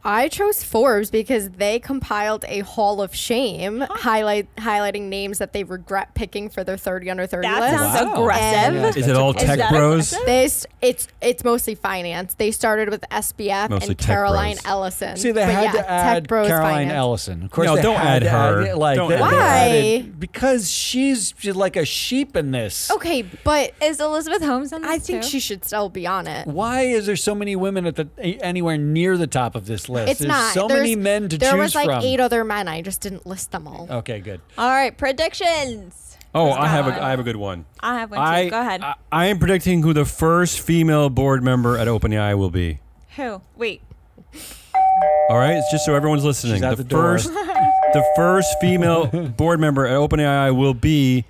I chose Forbes because they compiled a Hall of Shame highlighting names that they regret picking for their 30 under 30 That list. sounds Wow. aggressive. Yeah. Is it all Is tech that bros? aggressive? It's mostly finance. They started with SBF Mostly and tech Caroline bros. Ellison. See, they But had yeah, to add Tech Bros Caroline finance. Ellison. Of course, No, they don't had add to her. it. Like, Don't they add her. Why? Because she's like a sheep in this. Okay, but Is Elizabeth Holmes on this I think too? she should still be on it. Why is there so many women at anywhere near the top of this list? It's There's not. so many men to there choose was like from. 8 other men. I just didn't list them all. Okay, good. All right, predictions. Oh, Who's I have got one? a good one. I have one too. Go ahead. I am predicting who the first female board member at OpenAI will be. Who? Wait. All right, it's just so everyone's listening. She's at the door. The first female board member at OpenAI will be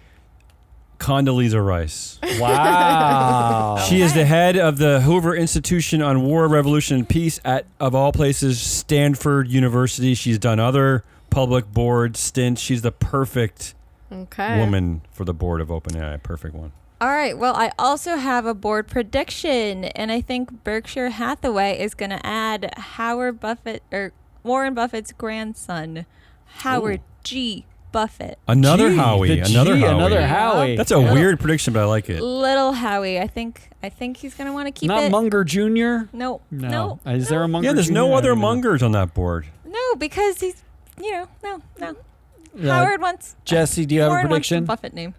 Condoleezza Rice. Wow. She is the head of the Hoover Institution on War, Revolution, and Peace at, of all places, Stanford University. She's done other public board stints. She's the perfect Okay. woman for the board of OpenAI. Perfect one. All right. Well, I also have a board prediction, and I think Berkshire Hathaway is going to add Howard Buffett or Warren Buffett's grandson, Howard G. Buffett. Another Gee, Howie. the Another G, Howie. Another Howie. That's a weird prediction, but I like it. Little Howie. I think he's going to want to keep Not it. Munger Jr.? No. Is there a Munger Yeah, there's Jr.? no I other don't know. Mungers on that board. No, because he's, no. Yeah. Howard wants. Jesse, do you have Warren a wants the prediction? Buffett name.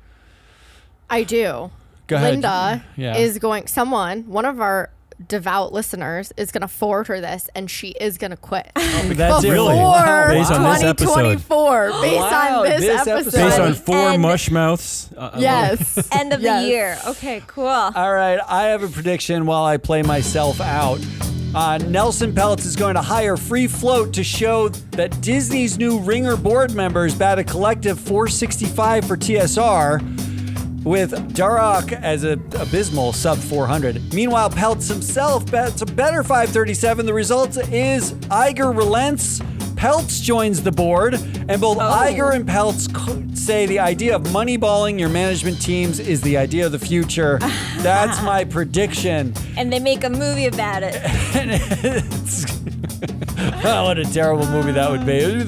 I do. Go ahead. Linda Yeah. is going. One of our devout listeners is going to forward her this, and she is going to quit. That's it. Really? Wow. Based on this episode. 2024. Based Wow, on this this episode. Based on And- 4 mush mouths. Yes. End of Yes. the year. Okay, cool. All right, I have a prediction while I play myself out. Nelson Peltz is going to hire Free Float to show that Disney's new Ringer board members bat a collective .465 for TSR, with Darroch as an abysmal sub 400. Meanwhile, Peltz himself bets a better 537. The result is Iger relents. Peltz joins the board, and both Iger and Peltz say the idea of moneyballing your management teams is the idea of the future. That's my prediction. And they make a movie about it. Oh, what a terrible movie that would be.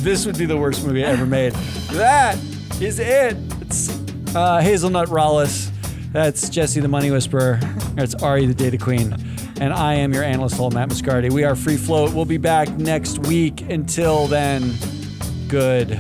This would be the worst movie ever made. That is it. It's Hazelnut Rawlis. That's Jesse the Money Whisperer. That's Ari the Data Queen. And I am your analyst hole, Matt Moscardi. We are Free Float. We'll be back next week. Until then, goodbye.